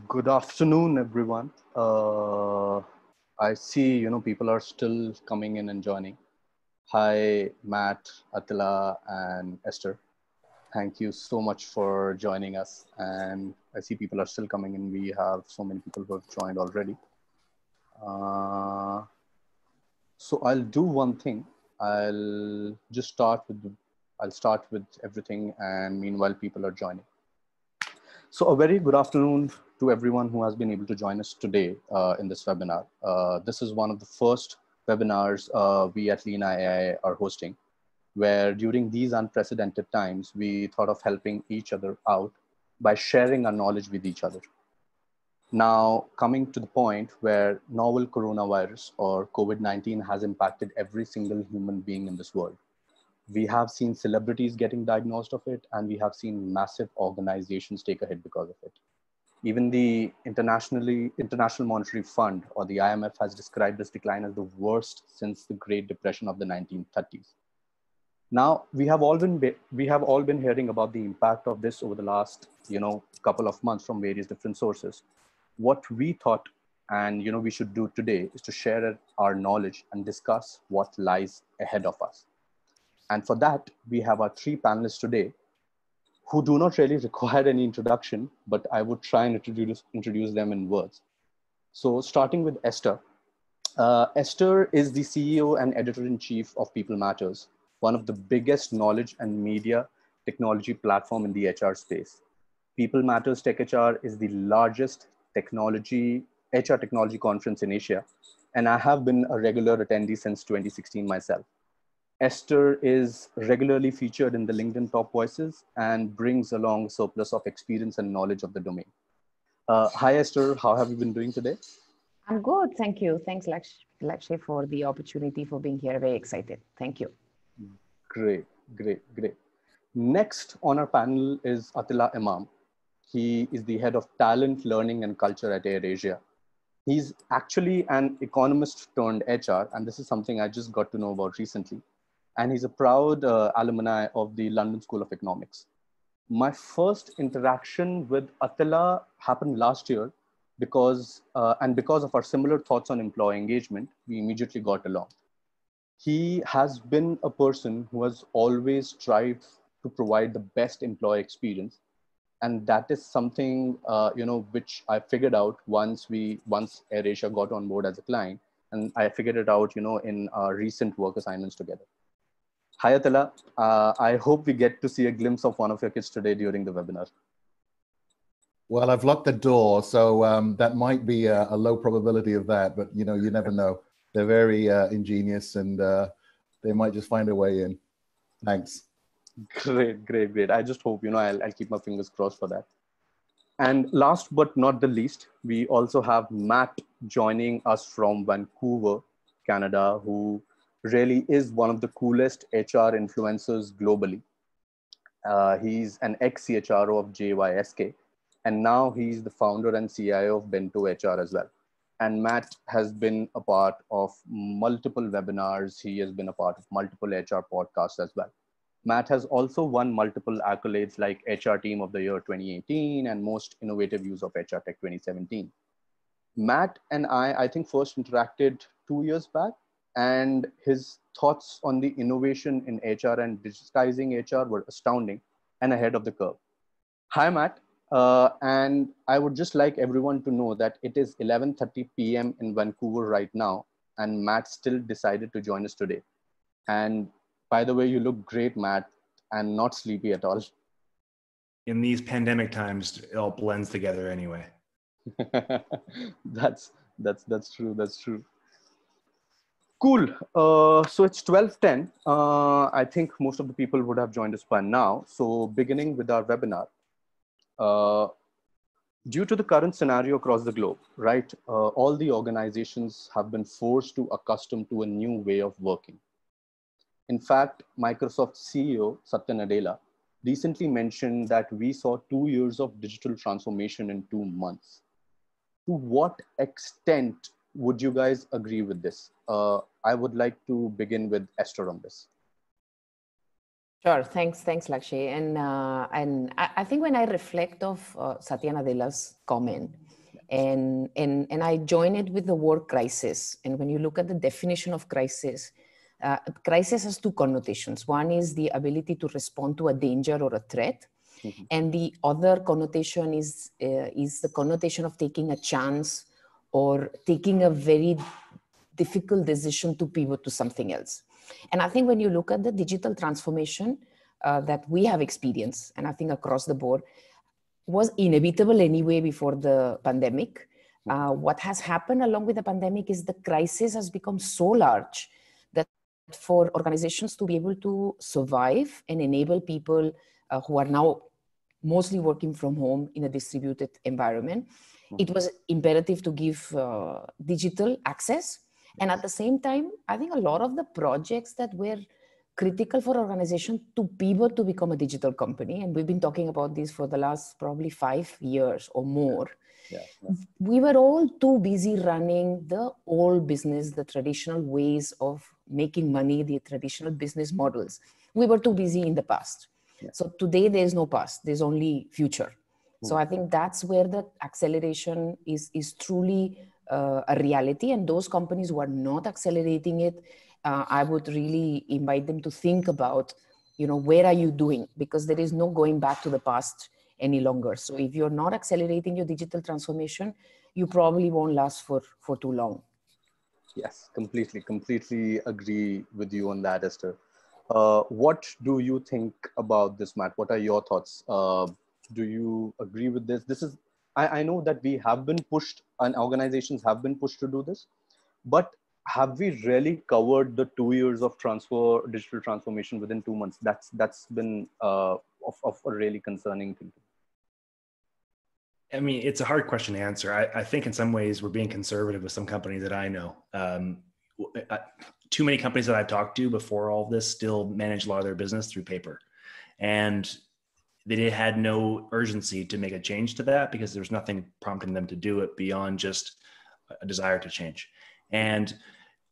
Good afternoon, everyone. I see, people are still coming in and joining. Hi, Matt, Attila, and Esther. Thank you so much for joining us. And I see people are still coming in. We have so many people who have joined already. Uh, so I'll do one thing. I'll just I'll start with everything, and meanwhile, people are joining. So a very good afternoon to everyone who has been able to join us today in this webinar. This is one of the first webinars we at Lena AI are hosting, where during these unprecedented times, we thought of helping each other out by sharing our knowledge with each other. Now, coming to the point where novel coronavirus or COVID-19 has impacted every single human being in this world. We have seen celebrities getting diagnosed of it, and we have seen massive organizations take a hit because of it. Even the International Monetary Fund, or the IMF, has described this decline as the worst since the Great Depression of the 1930s. Now, we have all been hearing about the impact of this over the last, couple of months from various different sources. What we thought and we should do today is to share our knowledge and discuss what lies ahead of us. And for that, we have our three panelists today who do not really require any introduction, but I would try and introduce them in words. So starting with Esther. Esther is the CEO and editor-in-chief of PeopleMatters, one of the biggest knowledge and media technology platform in the HR space. PeopleMatters Tech HR is the largest HR technology conference in Asia, and I have been a regular attendee since 2016 myself. Esther is regularly featured in the LinkedIn Top Voices and brings along a surplus of experience and knowledge of the domain. Hi, Esther. How have you been doing today? I'm good. Thank you. Thanks, Lakshay, for the opportunity for being here. Very excited. Thank you. Great, great. Next on our panel is Attila Emam. He is the head of talent, learning, and culture at AirAsia. He's actually an economist turned HR, and this is something I just got to know about recently. And he's a proud alumni of the London School of Economics. My first interaction with Attila happened last year because of our similar thoughts on employee engagement, we immediately got along. He has been a person who has always strived to provide the best employee experience, and that is something which I figured out once AirAsia got on board as a client, and I figured it out in our recent work assignments together. Hi, Attila. I hope we get to see a glimpse of one of your kids today during the webinar. Well, I've locked the door, so that might be a low probability of that, but you never know. They're very ingenious, and they might just find a way in. Thanks. Great. I just hope, I'll keep my fingers crossed for that. And last but not the least, we also have Matt joining us from Vancouver, Canada, who really is one of the coolest HR influencers globally. He's an ex-CHRO of JYSK, and now he's the founder and CIO of Bento HR as well. And Matt has been a part of multiple webinars. He has been a part of multiple HR podcasts as well. Matt has also won multiple accolades like HR Team of the Year 2018 and Most Innovative Use of HR Tech 2017. Matt and I think first interacted 2 years back, and his thoughts on the innovation in HR and digitizing HR were astounding and ahead of the curve. Hi, Matt. And I would just like everyone to know that it is 11:30 p.m. in Vancouver right now, and Matt still decided to join us today. And by the way, you look great, Matt, and not sleepy at all. In these pandemic times, it all blends together anyway. That's true. That's true. Cool. So it's 12:10. I think most of the people would have joined us by now. So beginning with our webinar. Due to the current scenario across the globe, right, all the organizations have been forced to accustom to a new way of working. In fact, Microsoft CEO Satya Nadella recently mentioned that we saw 2 years of digital transformation in 2 months. To what extent would you guys agree with this? I would like to begin with Esther on this. Sure. Thanks, Lakshmi. And I think when I reflect of Satya and Adila's comment, and I join it with the word crisis. And when you look at the definition of crisis, crisis has two connotations. One is the ability to respond to a danger or a threat, and the other connotation is the connotation of taking a chance or taking a very difficult decision to pivot to something else. And I think when you look at the digital transformation that we have experienced, and I think across the board, was inevitable anyway before the pandemic. What has happened along with the pandemic is the crisis has become so large that for organizations to be able to survive and enable people who are now mostly working from home in a distributed environment, it was imperative to give digital access. And at the same time, I think a lot of the projects that were critical for organization to pivot to become a digital company, and we've been talking about this for the last probably 5 years or more, we were all too busy running the old business, the traditional ways of making money, the traditional business models. We were too busy in the past. So today there's no past, there's only future. So I think that's where the acceleration is truly a reality. And those companies who are not accelerating it, I would really invite them to think about, where are you doing? Because there is no going back to the past any longer. So if you're not accelerating your digital transformation, you probably won't last for too long. Yes, completely agree with you on that, Esther. What do you think about this, Matt? What are your thoughts? Do you agree with this? I know that we have been pushed and organizations have been pushed to do this, but have we really covered the 2 years of digital transformation within 2 months? That's been of a really concerning thing. I mean, it's a hard question to answer. I think in some ways we're being conservative with some companies that I know. Too many companies that I've talked to before all of this still manage a lot of their business through paper. And they had no urgency to make a change to that because there's nothing prompting them to do it beyond just a desire to change. And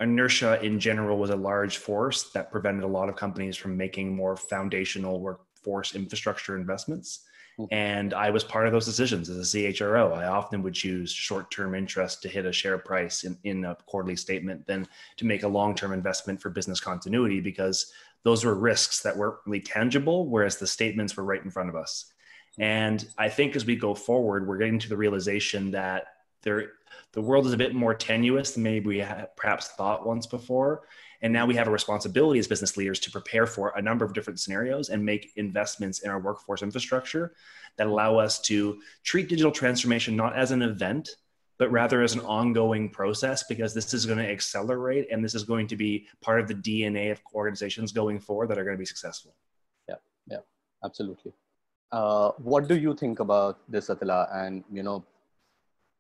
inertia in general was a large force that prevented a lot of companies from making more foundational workforce infrastructure investments. And I was part of those decisions as a CHRO. I often would choose short-term interest to hit a share price in a quarterly statement than to make a long-term investment for business continuity, because those were risks that weren't really tangible, whereas the statements were right in front of us. And I think as we go forward, we're getting to the realization that the world is a bit more tenuous than maybe we had perhaps thought once before. And now we have a responsibility as business leaders to prepare for a number of different scenarios and make investments in our workforce infrastructure that allow us to treat digital transformation not as an event, but rather as an ongoing process, because this is going to accelerate and this is going to be part of the DNA of organizations going forward that are going to be successful. Yeah, absolutely. What do you think about this, Attila? And,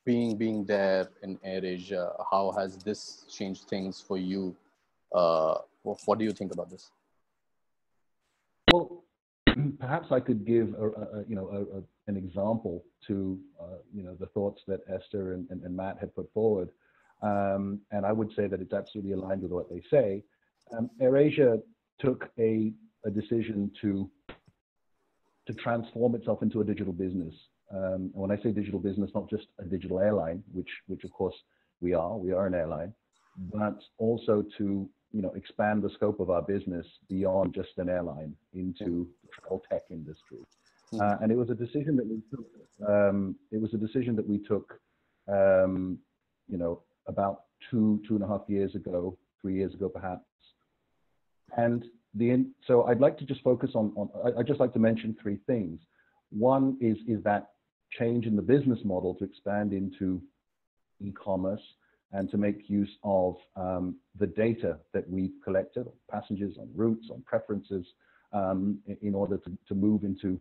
being there in AirAsia, how has this changed things for you? What do you think about this? Well, perhaps I could give an example to the thoughts that Esther and Matt had put forward, and I would say that it's absolutely aligned with what they say. AirAsia took a decision to transform itself into a digital business. And when I say digital business, not just a digital airline, which of course we are an airline, but also to expand the scope of our business beyond just an airline into the travel tech industry. And it was a decision that we took. About 2.5 years ago, 3 years ago, perhaps. And so I'd like to just focus I'd just like to mention 3 things. One is that change in the business model to expand into e-commerce and to make use of the data that we've collected on passengers, on routes, on preferences, in order to move into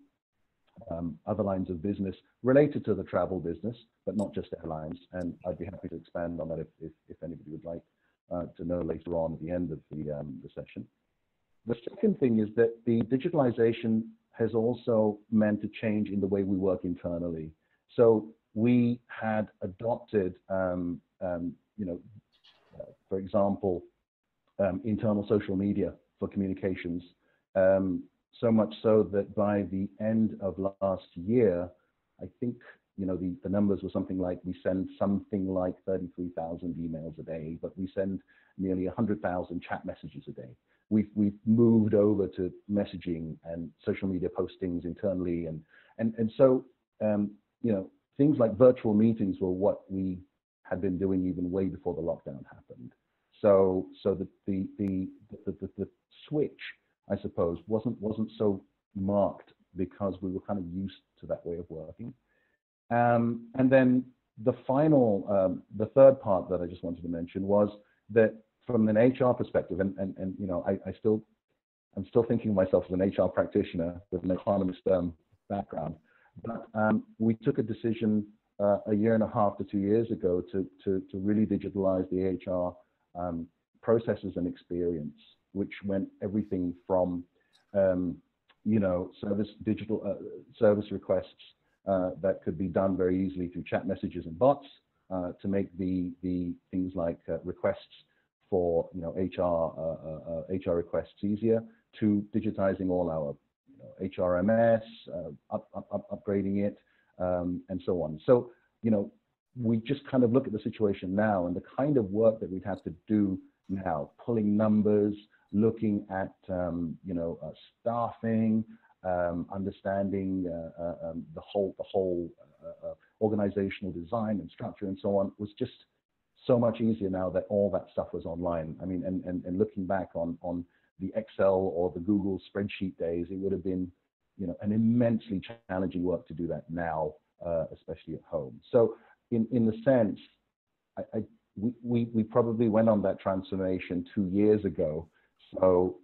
other lines of business related to the travel business, but not just airlines. And I'd be happy to expand on that if anybody would like to know later on at the end of the session. The second thing is that the digitalization has also meant a change in the way we work internally. So we had adopted, for example, internal social media for communications So much so that by the end of last year, I think, you know, the numbers were something like, we send something like 33,000 emails a day, but we send nearly 100,000 chat messages a day. We've moved over to messaging and social media postings internally, and so you know, things like virtual meetings were what we had been doing even way before the lockdown happened. So the switch, I suppose, wasn't so marked because we were kind of used to that way of working. And then the third part that I just wanted to mention was that from an HR perspective, and you know, I'm still thinking of myself as an HR practitioner with an economist background, but we took a decision a year and a half to 2 years ago to really digitalize the HR processes and experience, which meant everything from you know, digital service requests that could be done very easily through chat messages and bots, to make the things like requests for, you know, HR requests easier, to digitizing all our, you know, HRMS, upgrading it, and so on. So, you know, we just kind of look at the situation now and the kind of work that we'd have to do now, pulling numbers, looking at you know, staffing, understanding the whole organizational design and structure and so on, was just so much easier now that all that stuff was online. I mean, and looking back on the Excel or the Google spreadsheet days, it would have been, you know, an immensely challenging work to do that now, especially at home. So in the sense, we probably went on that transformation 2 years ago. So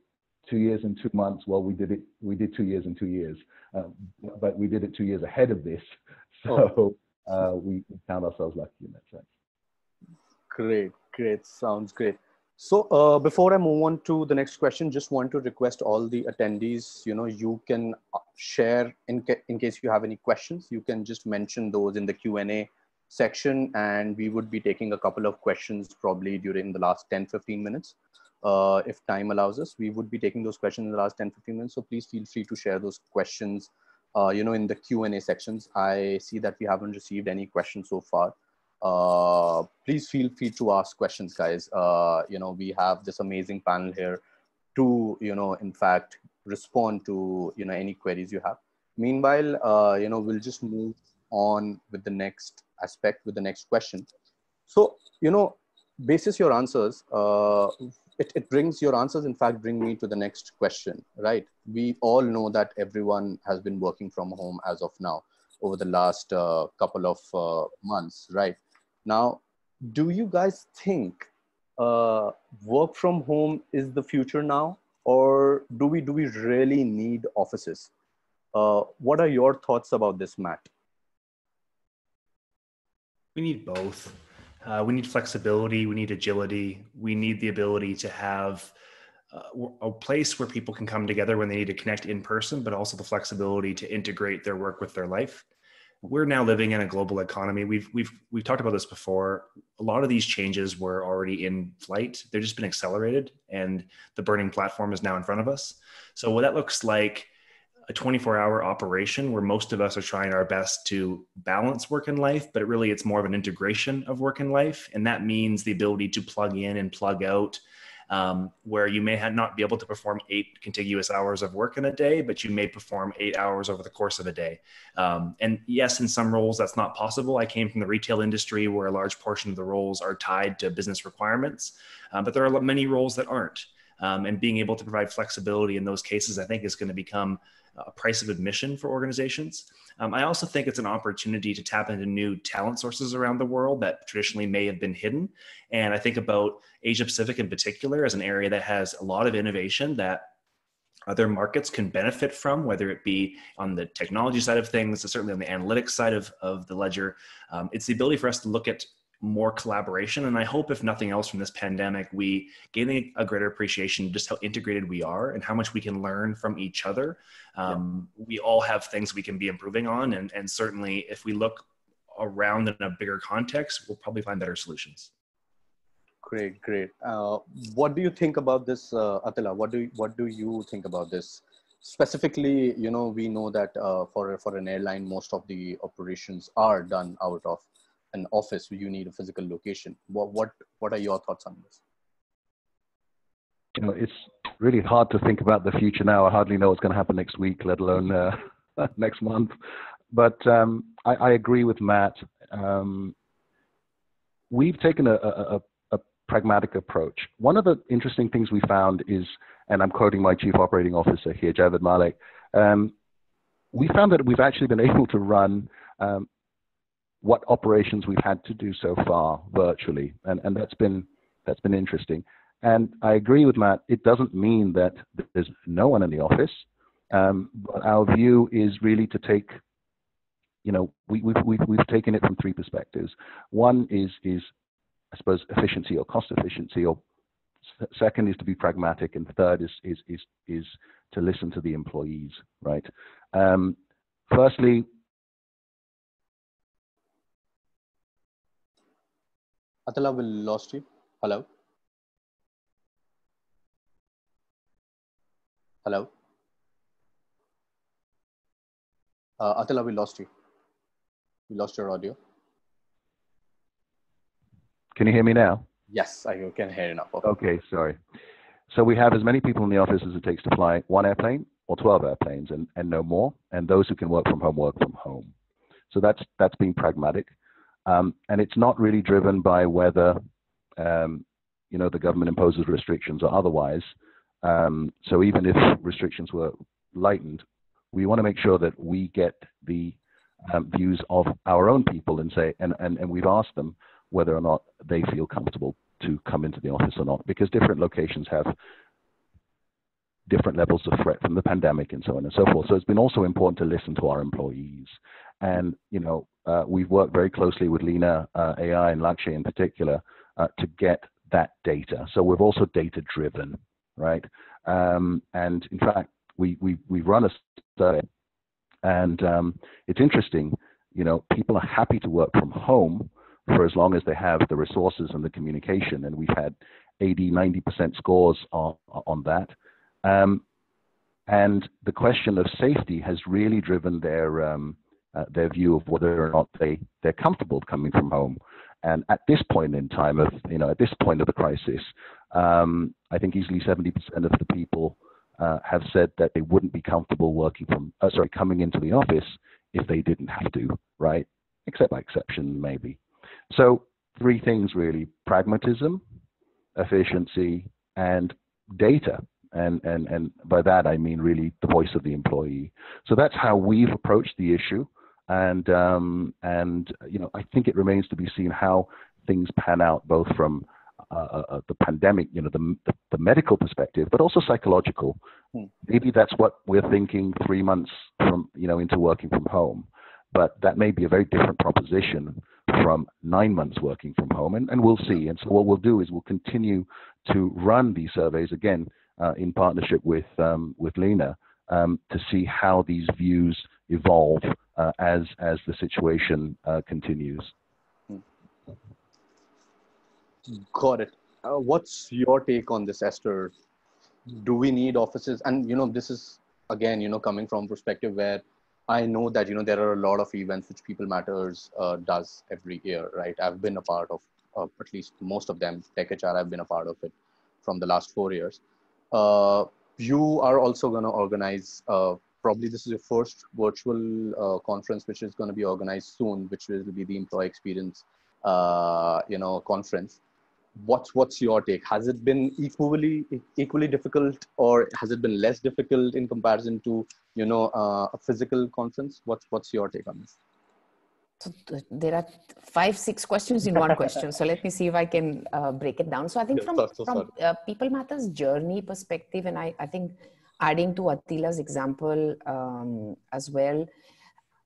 2 years and 2 months, well, we did 2 years and 2 years, but we did it 2 years ahead of this. So we found ourselves lucky in that sense. Great, sounds great. So before I move on to the next question, just want to request all the attendees, you know, you can share in case you have any questions, you can just mention those in the Q&A section, and we would be taking a couple of questions probably during the last 10-15 minutes. If time allows us, we would be taking those questions in the last 10-15 minutes. So please feel free to share those questions, you know, in the Q&A sections. I see that we haven't received any questions so far. Please feel free to ask questions, guys. You know, we have this amazing panel here to, you know, in fact, respond to, you know, any queries you have. Meanwhile, you know, we'll just move on with the next aspect, with the next question. So, you know, basis your answers, it brings your answers, in fact, bring me to the next question, right? We all know that everyone has been working from home as of now over the last couple of months, right? Now, do you guys think work from home is the future now, or do we really need offices? What are your thoughts about this, Matt? We need both. We need flexibility, we need agility, we need the ability to have a place where people can come together when they need to connect in person, but also the flexibility to integrate their work with their life. We're now living in a global economy. We've talked about this before. A lot of these changes were already in flight. They've just been accelerated, and the burning platform is now in front of us. So what that looks like, a 24-hour operation where most of us are trying our best to balance work and life, but really it's more of an integration of work and life. And that means the ability to plug in and plug out, where you may not be able to perform 8 contiguous hours of work in a day, but you may perform 8 hours over the course of a day. And yes, in some roles that's not possible. I came from the retail industry where a large portion of the roles are tied to business requirements, but there are many roles that aren't. And being able to provide flexibility in those cases, I think, is going to become a price of admission for organizations. I also think it's an opportunity to tap into new talent sources around the world that traditionally may have been hidden. And I think about Asia Pacific in particular as an area that has a lot of innovation that other markets can benefit from, whether it be on the technology side of things, certainly on the analytics side of the ledger. It's the ability for us to look at more collaboration. And I hope, if nothing else from this pandemic, we gain a greater appreciation of just how integrated we are and how much we can learn from each other. We all have things we can be improving on. And certainly if we look around in a bigger context, we'll probably find better solutions. Great. What do you think about this, Attila? What do you think about this specifically, we know that for an airline, most of the operations are done out of an office. You need a physical location. What are your thoughts on this? It's really hard to think about the future now. I hardly know what's going to happen next week, let alone next month. But I agree with Matt. We've taken a pragmatic approach. One of the interesting things we found is, and I'm quoting my chief operating officer here, Javed Malik, we found that we've actually been able to run what operations we've had to do so far virtually, and that's been interesting. And I agree with Matt. It doesn't mean that there's no one in the office, but our view is really to take, we've taken it from three perspectives. One is I suppose efficiency or cost efficiency, or second is to be pragmatic, and third is to listen to the employees, right? Firstly, Attila, we lost you. Hello. Hello. Attila, we lost you. We lost your audio. Can you hear me now? Yes, I can hear you now. Okay, sorry. So we have as many people in the office as it takes to fly one airplane or 12 airplanes, and no more. And those who can work from home. So that's being pragmatic. And it's not really driven by whether, the government imposes restrictions or otherwise. So even if restrictions were lightened, we want to make sure that we get the views of our own people and say, and we've asked them whether or not they feel comfortable to come into the office or not, because different locations have different levels of threat from the pandemic and so on and so forth. So it's been also important to listen to our employees. And, we've worked very closely with Lena AI and Lakshay in particular to get that data. So we're also data driven, right? And in fact, we run a study, and it's interesting, people are happy to work from home for as long as they have the resources and the communication. And we've had 80-90% scores on that. And the question of safety has really driven their view of whether or not they're comfortable coming from home. And at this point in time at this point of the crisis, I think easily 70% of the people have said that they wouldn't be comfortable coming into the office if they didn't have to, right? Except by exception, maybe. So three things really: pragmatism, efficiency, and data. And by that, I mean really the voice of the employee. So that's how we've approached the issue. And I think it remains to be seen how things pan out, both from the pandemic, the medical perspective, but also psychological. Maybe that's what we're thinking 3 months from, into working from home. But that may be a very different proposition from 9 months working from home, and we'll see. And so what we'll do is we'll continue to run these surveys again in partnership with Lena to see how these views evolve as the situation continues. Got it. What's your take on this, Esther? Do we need offices? And this is again coming from perspective where I know that there are a lot of events which PeopleMatters does every year, right? I've been a part of at least most of them. Tech-HR, I've been a part of it from the last 4 years. You are also going to organize, probably this is your first virtual conference, which is going to be organized soon, which will be the employee experience, conference. What's your take? Has it been equally difficult, or has it been less difficult in comparison to a physical conference? What's your take on this? So there are 5-6 questions in one question. So let me see if I can break it down. So I think from PeopleMatters journey perspective, and I think adding to Attila's example as well,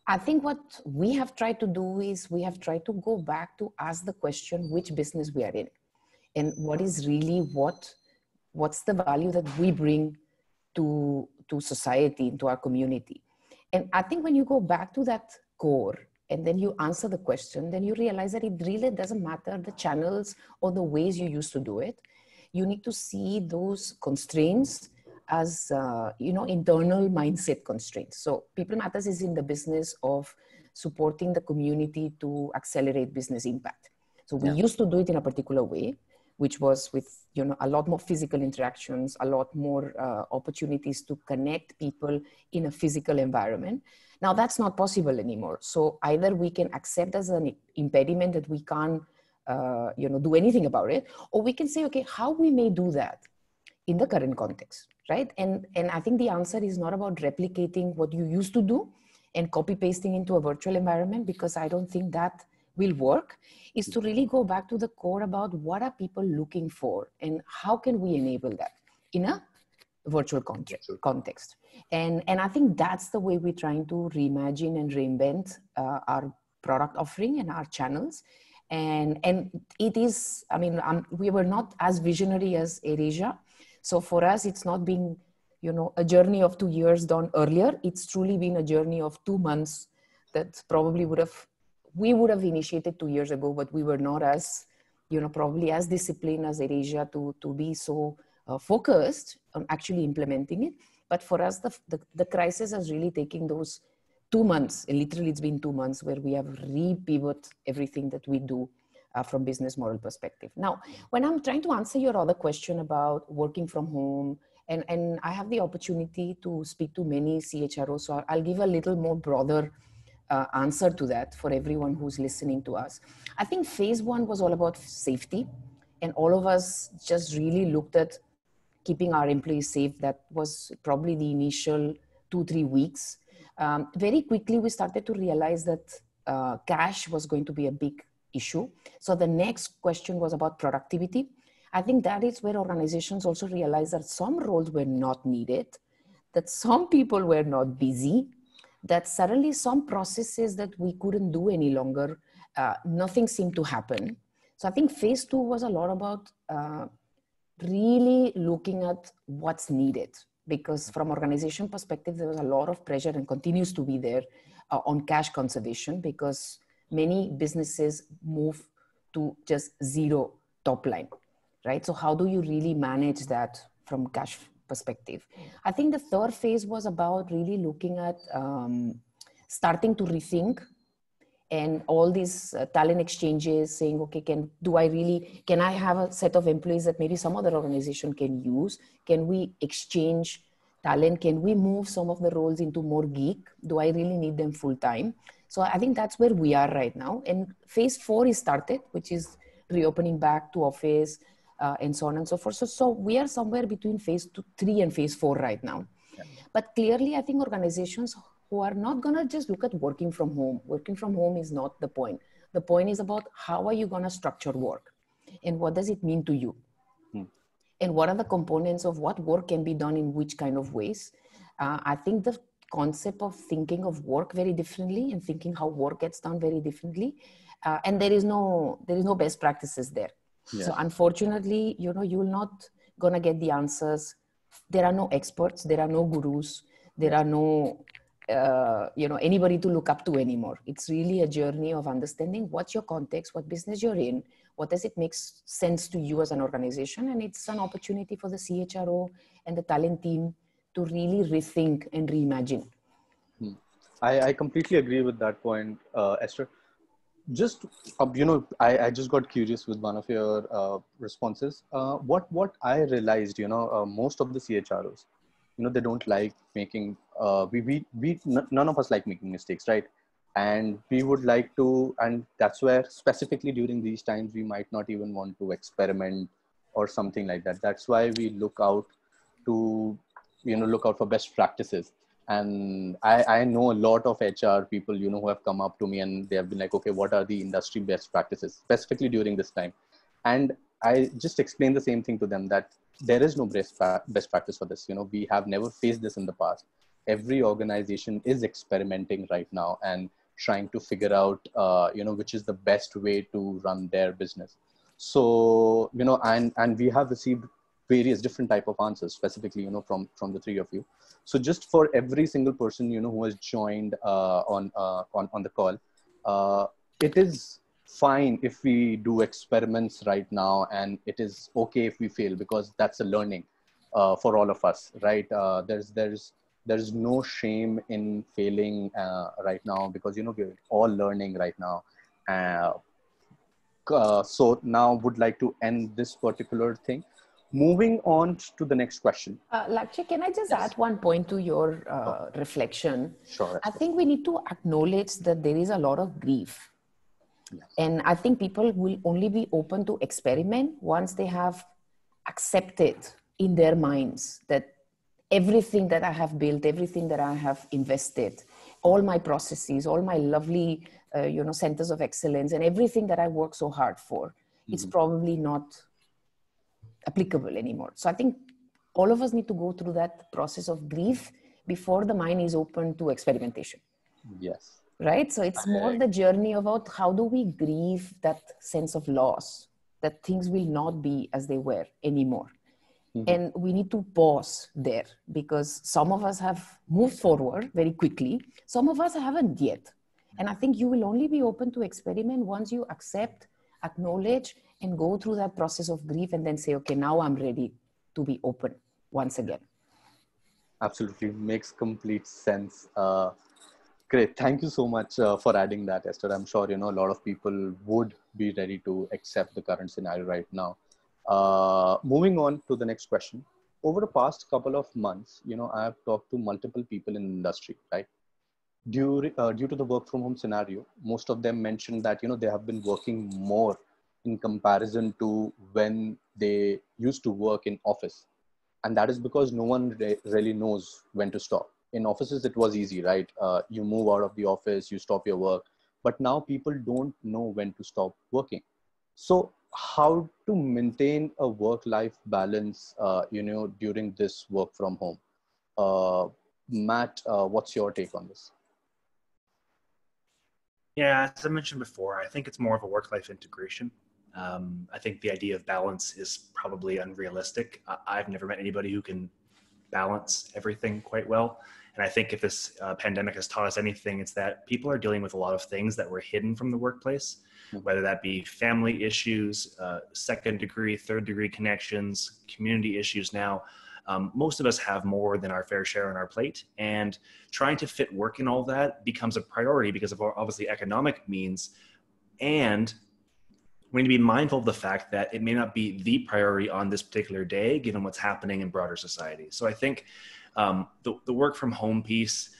I think what we have tried to do is we have tried to go back to ask the question, which business we are in, and what is really what's the value that we bring to society, to our community. And I think when you go back to that core, and then you answer the question, then you realize that it really doesn't matter the channels or the ways you used to do it. You need to see those constraints as, internal mindset constraints. So PeopleMatters is in the business of supporting the community to accelerate business impact. So we used to do it in a particular way, which was with, a lot more physical interactions, a lot more opportunities to connect people in a physical environment. Now that's not possible anymore. So either we can accept as an impediment that we can't, do anything about it, or we can say, okay, how we may do that in the current context, right? And I think the answer is not about replicating what you used to do and copy pasting into a virtual environment, because I don't think that will work. Is to really go back to the core about what are people looking for and how can we enable that in a virtual context. And I think that's the way we're trying to reimagine and reinvent our product offering and our channels. And it is, we were not as visionary as AirAsia. So for us, it's not been, a journey of 2 years done earlier. It's truly been a journey of 2 months that probably we would have initiated 2 years ago, but we were not as, probably as disciplined as AirAsia to be so focused on actually implementing it. But for us, the crisis has really taken those 2 months, and literally it's been 2 months where we have re-pivot everything that we do from business model perspective. Now, when I'm trying to answer your other question about working from home, and I have the opportunity to speak to many CHROs, so I'll give a little more broader answer to that for everyone who's listening to us. I think phase one was all about safety, and all of us just really looked at keeping our employees safe. That was probably the initial 2-3 weeks. Very quickly, we started to realize that cash was going to be a big issue. So the next question was about productivity. I think that is where organizations also realized that some roles were not needed, that some people were not busy, that suddenly some processes that we couldn't do any longer, nothing seemed to happen. So I think phase two was a lot about really looking at what's needed, because from organization perspective, there was a lot of pressure and continues to be there on cash conservation, because many businesses move to just zero top line, right? So how do you really manage that from cash perspective? I think the third phase was about really looking at starting to rethink, and all these talent exchanges, saying, okay, can I have a set of employees that maybe some other organization can use? Can we exchange talent? Can we move some of the roles into more gig? Do I really need them full time? So I think that's where we are right now. And phase 4 is started, which is reopening back to office and so on and so forth. So we are somewhere between phase 3 and phase 4 right now. Yeah. But clearly, I think organizations who are not going to just look at working from home. Working from home is not the point. The point is about how are you going to structure work, and what does it mean to you? And what are the components of what work can be done in which kind of ways? I think the concept of thinking of work very differently and thinking how work gets done very differently. And there is no best practices there. Yeah. So unfortunately, you're not going to get the answers. There are no experts. There are no gurus. There are no, anybody to look up to anymore. It's really a journey of understanding what's your context, what business you're in, what does it make sense to you as an organization. And it's an opportunity for the CHRO and the talent team to really rethink and reimagine. I completely agree with that point, Esther. Just, I just got curious with one of your responses. What I realized, most of the CHROs, they don't like making, none of us like making mistakes, right? And we would like to, and that's where specifically during these times, we might not even want to experiment or something like that. That's why we look out for best practices. And I know a lot of HR people, who have come up to me and they have been like, okay, what are the industry best practices, specifically during this time? And I just explained the same thing to them, that there is no best practice for this. We have never faced this in the past. Every organization is experimenting right now and trying to figure out, which is the best way to run their business. So, and we have received various different type of answers, specifically, from the three of you. So just for every single person, who has joined on the call, it is fine if we do experiments right now, and it is okay if we fail, because that's a learning. for all of us, right? There's no shame in failing right now, because we're all learning right now. So now would like to end this particular thing. Moving on to the next question. Lakshya, can I just add one point to your reflection? Sure. I think we need to acknowledge that there is a lot of grief. Yes. And I think people will only be open to experiment once they have accepted in their minds that everything that I have built, everything that I have invested, all my processes, all my lovely, centers of excellence, and everything that I work so hard for, it's probably not applicable anymore. So I think all of us need to go through that process of grief before the mind is open to experimentation. Yes. Right? So it's more the journey about how do we grieve that sense of loss, that things will not be as they were anymore. And we need to pause there, because some of us have moved forward very quickly. Some of us haven't yet. And I think you will only be open to experiment once you accept, acknowledge, and go through that process of grief, and then say, okay, now I'm ready to be open once again. Absolutely. Makes complete sense. Great. Thank you so much for adding that, Esther. I'm sure, a lot of people would be ready to accept the current scenario right now. Moving on to the next question. Over the past couple of months, I have talked to multiple people in the industry, right? Due to the work from home scenario, most of them mentioned that, they have been working more in comparison to when they used to work in office. And that is because no one really knows when to stop. In offices, it was easy, right? You move out of the office, you stop your work. But now people don't know when to stop working. So how to maintain a work-life balance, during this work from home? Matt, what's your take on this? Yeah, as I mentioned before, I think it's more of a work-life integration. I think the idea of balance is probably unrealistic. I've never met anybody who can balance everything quite well. And I think if this pandemic has taught us anything, it's that people are dealing with a lot of things that were hidden from the workplace, whether that be family issues, second degree, third degree connections, community issues now. Most of us have more than our fair share on our plate, and trying to fit work in all that becomes a priority because of obviously economic means. And we need to be mindful of the fact that it may not be the priority on this particular day, given what's happening in broader society. So I think the work from home piece,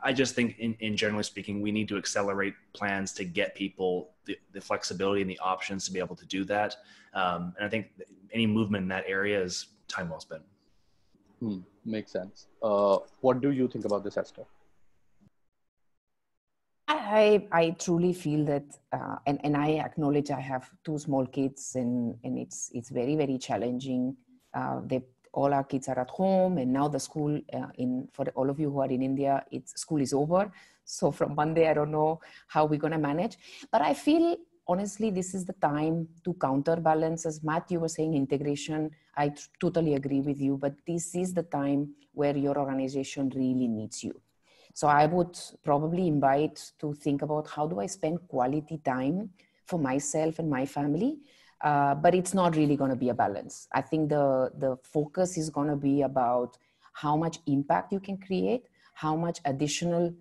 I just think in generally speaking, we need to accelerate plans to get people the flexibility and the options to be able to do that. And I think any movement in that area is time well spent. Makes sense. What do you think about this, Esther? I truly feel that, and I acknowledge I have two small kids, and it's very, very challenging. All our kids are at home, and now the school, for all of you who are in India, school is over. So from Monday, I don't know how we're going to manage. But I feel, honestly, this is the time to counterbalance. As Matt, you were saying, integration. I totally agree with you. But this is the time where your organization really needs you. So I would probably invite to think about how do I spend quality time for myself and my family. But it's not really going to be a balance. I think the focus is going to be about how much impact you can create, how much additional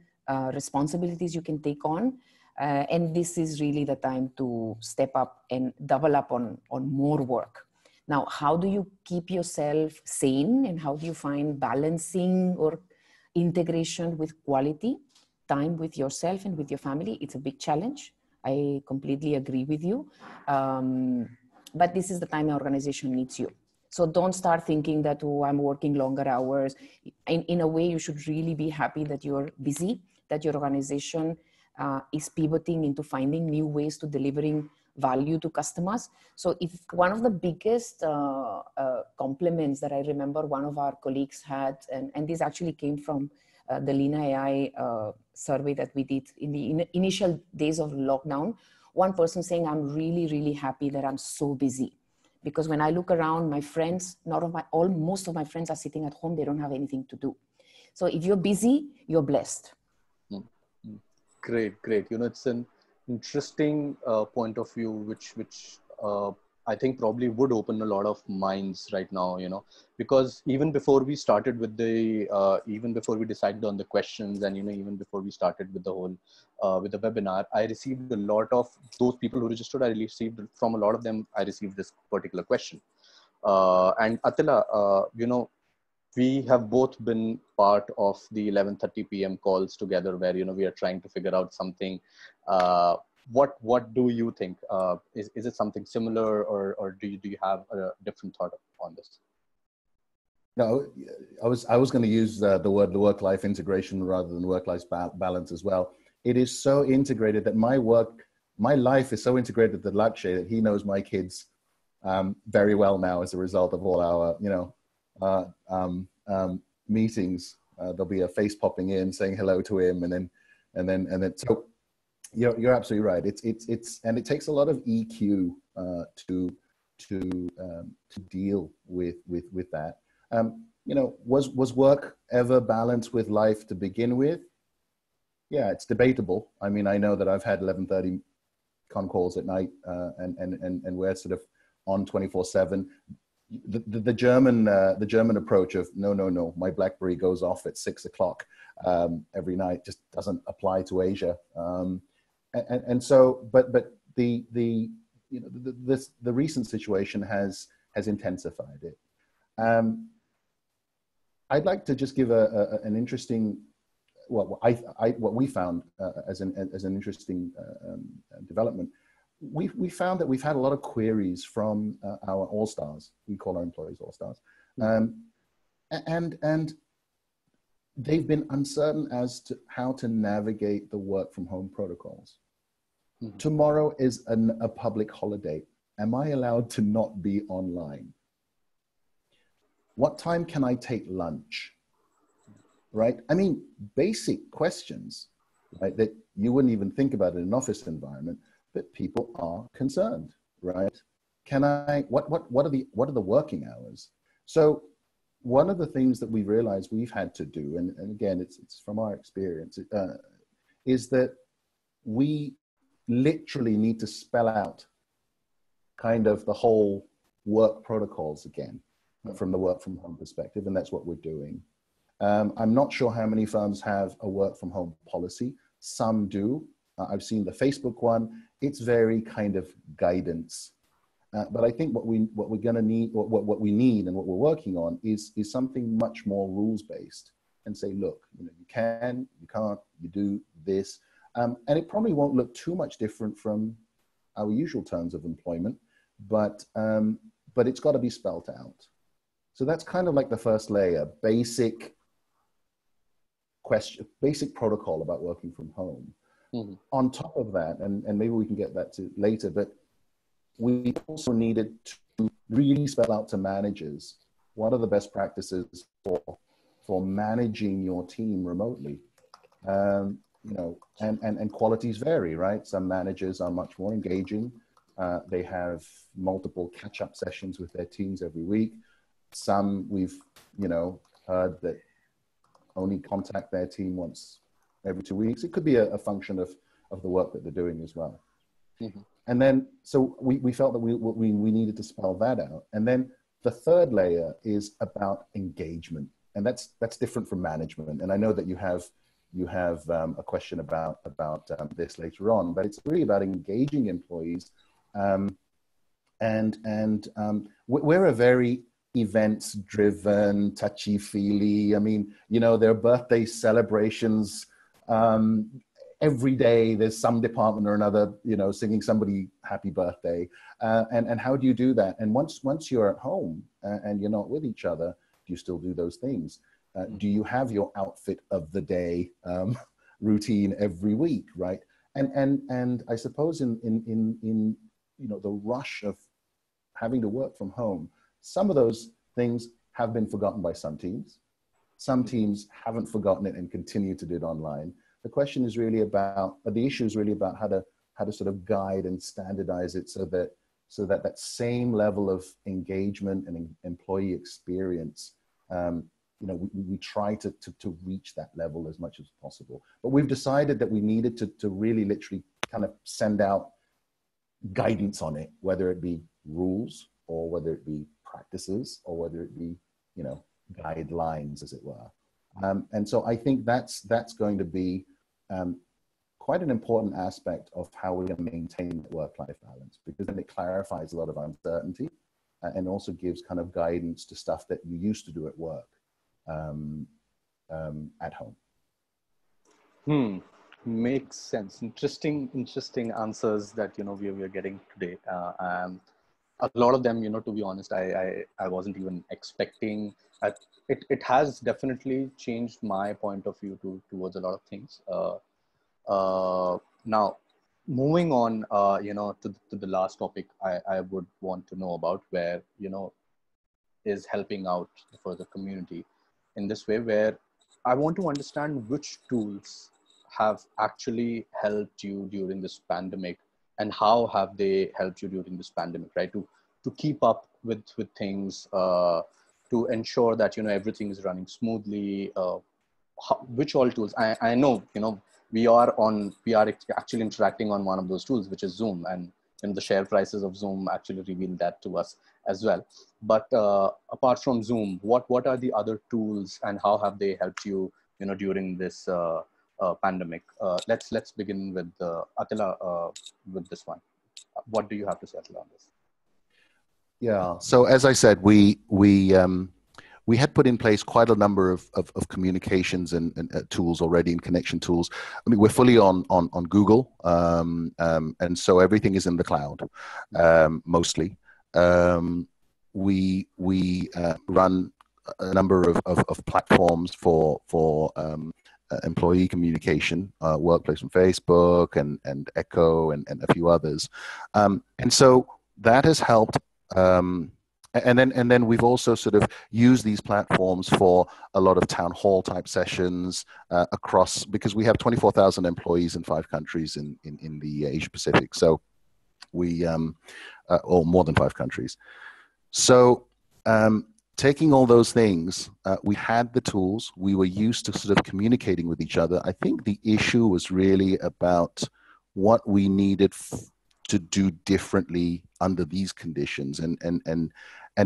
responsibilities you can take on. And this is really the time to step up and double up on more work. Now, how do you keep yourself sane, and how do you find balancing or integration with quality time with yourself and with your family? It's a big challenge. I completely agree with you. But this is the time your organization needs you. So don't start thinking that, oh, I'm working longer hours. In a way, you should really be happy that you're busy, that your organization is pivoting into finding new ways to delivering value to customers. So if one of the biggest compliments that I remember one of our colleagues had, and this actually came from the Lina AI survey that we did in the initial days of lockdown, one person saying, I'm really, really happy that I'm so busy. Because when I look around, my friends, most of my friends are sitting at home, they don't have anything to do. So if you're busy, you're blessed. Great. It's an interesting point of view, which I think probably would open a lot of minds right now, because even before we started with even before we decided on the questions, and, even before we started with the whole, with the webinar, I received a lot of those people who registered. I received from a lot of them, I received this particular question. And Attila, we have both been part of the 11:30 p.m. calls together where, we are trying to figure out something. What do you think? Is it something similar, or do you have a different thought on this? No, I was going to use the word work-life integration rather than work-life balance as well. It is so integrated that my life is so integrated that Lakshay, that he knows my kids very well now as a result of all our meetings. There'll be a face popping in saying hello to him, and then so you're absolutely right. And it takes a lot of EQ to deal with that. Was work ever balanced with life to begin with? Yeah, it's debatable. I mean, I know that I've had 11:30 con calls at night, and we're sort of on 24/7. The German approach of no, my BlackBerry goes off at 6 o'clock every night just doesn't apply to Asia. And so, but the recent situation has intensified it. I'd like to just give an interesting, what we found as an interesting development. We found that we've had a lot of queries from our all-stars. We call our employees all-stars. And they've been uncertain as to how to navigate the work from home protocols. Mm-hmm. Tomorrow is a public holiday. Am I allowed to not be online? What time can I take lunch? Right? I mean, basic questions, right, that you wouldn't even think about in an office environment, but people are concerned, right? What are the working hours? So one of the things that we realized we've had to do, and again, it's from our experience, is that we literally need to spell out kind of the whole work protocols again from the work from home perspective, and that's what we're doing. I'm not sure how many firms have a work from home policy. Some do. I've seen the Facebook one. It's very kind of guidance. But I think what we're going to need, what we need, and what we're working on is something much more rules based, and say, look, you can, you can't, you do this, and it probably won't look too much different from our usual terms of employment, but it's got to be spelt out. So that's kind of like the first layer, basic protocol about working from home. Mm-hmm. On top of that, and maybe we can get that to later, but we also needed to really spell out to managers what are the best practices for managing your team remotely. And qualities vary, right? Some managers are much more engaging. They have multiple catch-up sessions with their teams every week. Some we've, heard that only contact their team once every 2 weeks. It could be a function of the work that they're doing as well. Mm-hmm. And then, so we felt that we needed to spell that out. And then the third layer is about engagement. And that's different from management. And I know that you have a question about this later on, but it's really about engaging employees. We're a very events-driven, touchy-feely. I mean, there are birthday celebrations. Every day there's some department or another, singing somebody happy birthday. And how do you do that? And once you're at home and you're not with each other, do you still do those things? Do you have your outfit of the day routine every week, right? And I suppose in the rush of having to work from home, some of those things have been forgotten by some teams. Some teams haven't forgotten it and continue to do it online. The question is really about, the issue is really about how to sort of guide and standardize it so that that same level of engagement and employee experience, we try to reach that level as much as possible. But we've decided that we needed to really literally kind of send out guidance on it, whether it be rules or whether it be practices or whether it be, you know, guidelines, as it were. And so I think that's going to be quite an important aspect of how we're going to maintain work-life balance, because then it clarifies a lot of uncertainty and also gives kind of guidance to stuff that you used to do at work at home. Makes sense. Interesting answers that, you know, we're getting today. A lot of them, you know, to be honest, I wasn't even expecting. It has definitely changed my point of view towards a lot of things. Now, moving on, you know, to the last topic I would want to know about, where, you know, is helping out for the community in this way, where I want to understand which tools have actually helped you during this pandemic, and how have they helped you during this pandemic, right? To keep up with things, to ensure that, you know, everything is running smoothly. Which all tools? I know, you know, we are actually interacting on one of those tools, which is Zoom, and the share prices of Zoom actually revealed that to us as well. But apart from Zoom, what are the other tools, and how have they helped you, you know, during this pandemic? Let's begin with Attila with this one. What do you have to say, Attila, on this? Yeah. So as I said, we had put in place quite a number of communications and tools already, and connection tools. I mean, we're fully on Google, and so everything is in the cloud, mostly. We run a number of platforms for employee communication, Workplace from Facebook and Echo and a few others, and so that has helped. And then we've also sort of used these platforms for a lot of town hall type sessions across, because we have 24,000 employees in 5 countries in the Asia Pacific. So we, or more than 5 countries. So taking all those things, we had the tools, we were used to sort of communicating with each other. I think the issue was really about what we needed to do differently under these conditions, and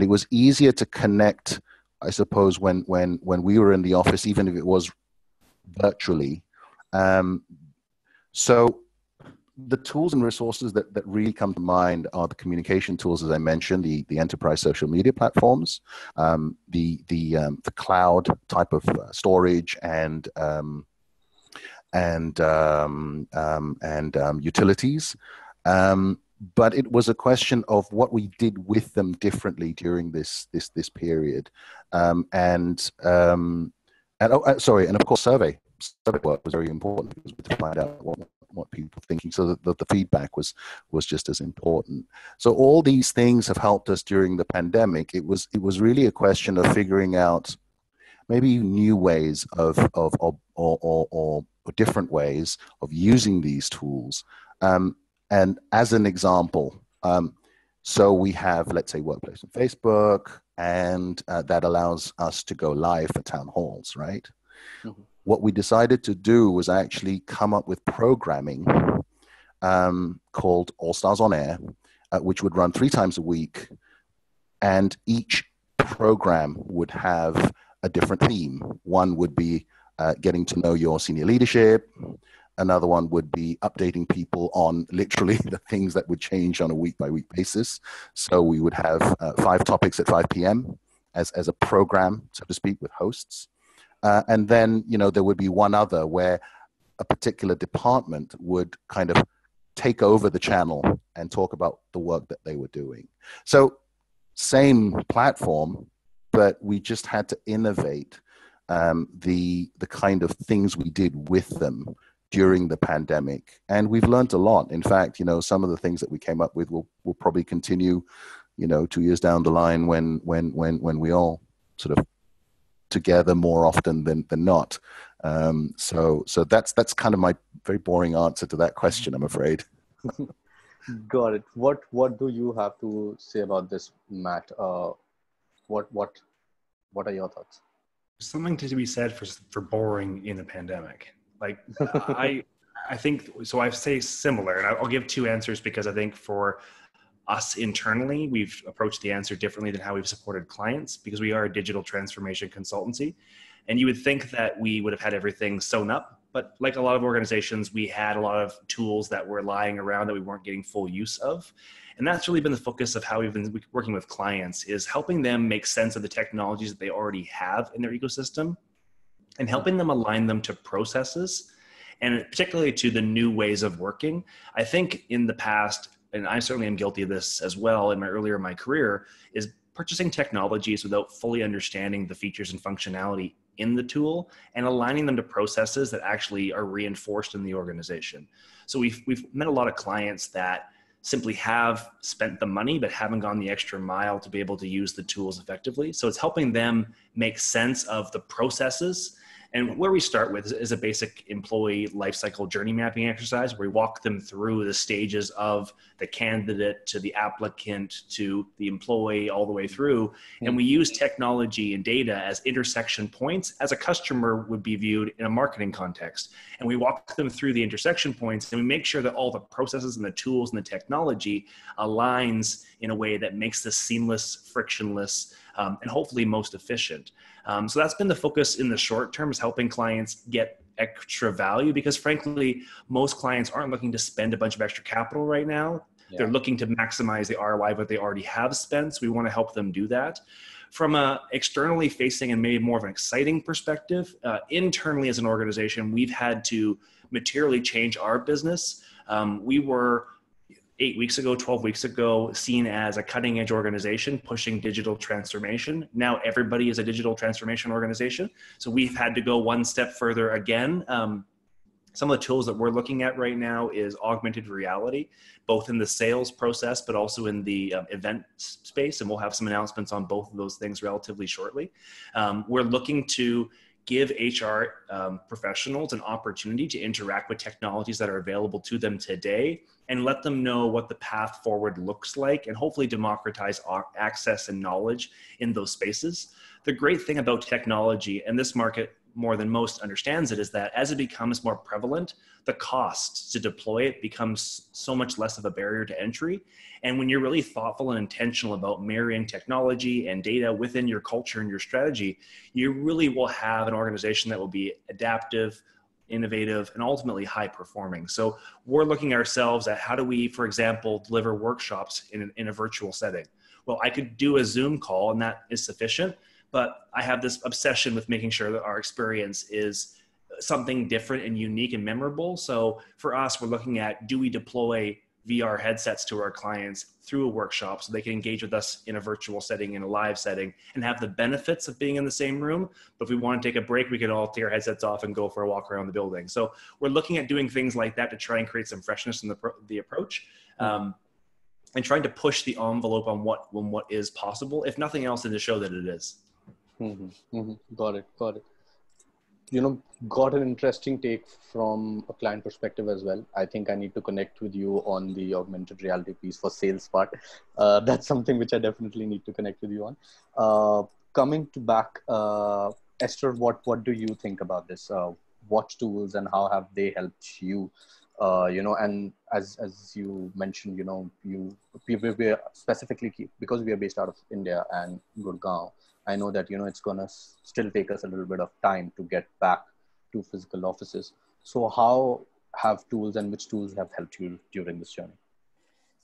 it was easier to connect, I suppose, when we were in the office, even if it was virtually. So the tools and resources that really come to mind are the communication tools, as I mentioned, the enterprise social media platforms, the cloud type of storage and utilities. But it was a question of what we did with them differently during this period, and of course survey work was very important, because we had to find out what people were thinking, so that the feedback was just as important. So all these things have helped us during the pandemic. It was really a question of figuring out maybe new ways or different ways of using these tools. And as an example, so we have, let's say, Workplace on Facebook, and that allows us to go live for town halls, right? Mm-hmm. What we decided to do was actually come up with programming called All Stars on Air, which would run 3 times a week, and each program would have a different theme. One would be getting to know your senior leadership. Another one would be updating people on literally the things that would change on a week-by-week basis. So we would have 5 topics at 5 p.m. as a program, so to speak, with hosts. And then, you know, there would be one other where a particular department would kind of take over the channel and talk about the work that they were doing. So same platform, but we just had to innovate the kind of things we did with them during the pandemic. And we've learned a lot. In fact, you know, some of the things that we came up with will probably continue, you know, 2 years down the line when we all sort of together more often than not. So that's kind of my very boring answer to that question, I'm afraid. Got it. What do you have to say about this, Matt? What are your thoughts? Something to be said for boring in a pandemic. Like I I think, so I say similar, and I'll give two answers because I think for us internally, we've approached the answer differently than how we've supported clients because we are a digital transformation consultancy. And you would think that we would have had everything sewn up, but like a lot of organizations, we had a lot of tools that were lying around that we weren't getting full use of. And that's really been the focus of how we've been working with clients, is helping them make sense of the technologies that they already have in their ecosystem and helping them align them to processes and particularly to the new ways of working. I think in the past, and I certainly am guilty of this as well earlier in my career, is purchasing technologies without fully understanding the features and functionality in the tool and aligning them to processes that actually are reinforced in the organization. So we've met a lot of clients that simply have spent the money but haven't gone the extra mile to be able to use the tools effectively. So it's helping them make sense of the processes. And where we start with is a basic employee lifecycle journey mapping exercise where we walk them through the stages of the candidate to the applicant to the employee all the way through. And we use technology and data as intersection points as a customer would be viewed in a marketing context. And we walk them through the intersection points and we make sure that all the processes and the tools and the technology aligns in a way that makes this seamless, frictionless, and hopefully most efficient. So that's been the focus in the short term, is helping clients get extra value because frankly, most clients aren't looking to spend a bunch of extra capital right now. Yeah. They're looking to maximize the ROI of what they already have spent. So we want to help them do that. From a externally facing and maybe more of an exciting perspective, internally as an organization, we've had to materially change our business. We were 8 weeks ago, 12 weeks ago, seen as a cutting edge organization pushing digital transformation. Now everybody is a digital transformation organization. So we've had to go one step further again. Some of the tools that we're looking at right now is augmented reality, both in the sales process, but also in the event space. And we'll have some announcements on both of those things relatively shortly. We're looking to give HR professionals an opportunity to interact with technologies that are available to them today and let them know what the path forward looks like and hopefully democratize access and knowledge in those spaces. The great thing about technology, and this market more than most understands it, is that as it becomes more prevalent, the cost to deploy it becomes so much less of a barrier to entry. And when you're really thoughtful and intentional about marrying technology and data within your culture and your strategy, you really will have an organization that will be adaptive, innovative, and ultimately high performing. So we're looking ourselves at how do we, for example, deliver workshops in a virtual setting? Well, I could do a Zoom call and that is sufficient, but I have this obsession with making sure that our experience is something different and unique and memorable. So for us, we're looking at, do we deploy VR headsets to our clients through a workshop so they can engage with us in a virtual setting, in a live setting, and have the benefits of being in the same room. But if we want to take a break, we can all take our headsets off and go for a walk around the building. So we're looking at doing things like that to try and create some freshness in the approach. And trying to push the envelope on what is possible, if nothing else, and to show that it is. Got it. You know, got an interesting take from a client perspective as well. I think I need to connect with you on the augmented reality piece for sales part. That's something which I definitely need to connect with you on. Coming to back, Esther, what do you think about this? Watch tools and how have they helped you? You know, and as you mentioned, you know, we are specifically because we are based out of India and Gurgaon. I know that, you know, it's going to still take us a little bit of time to get back to physical offices. So how have tools and which tools have helped you during this journey?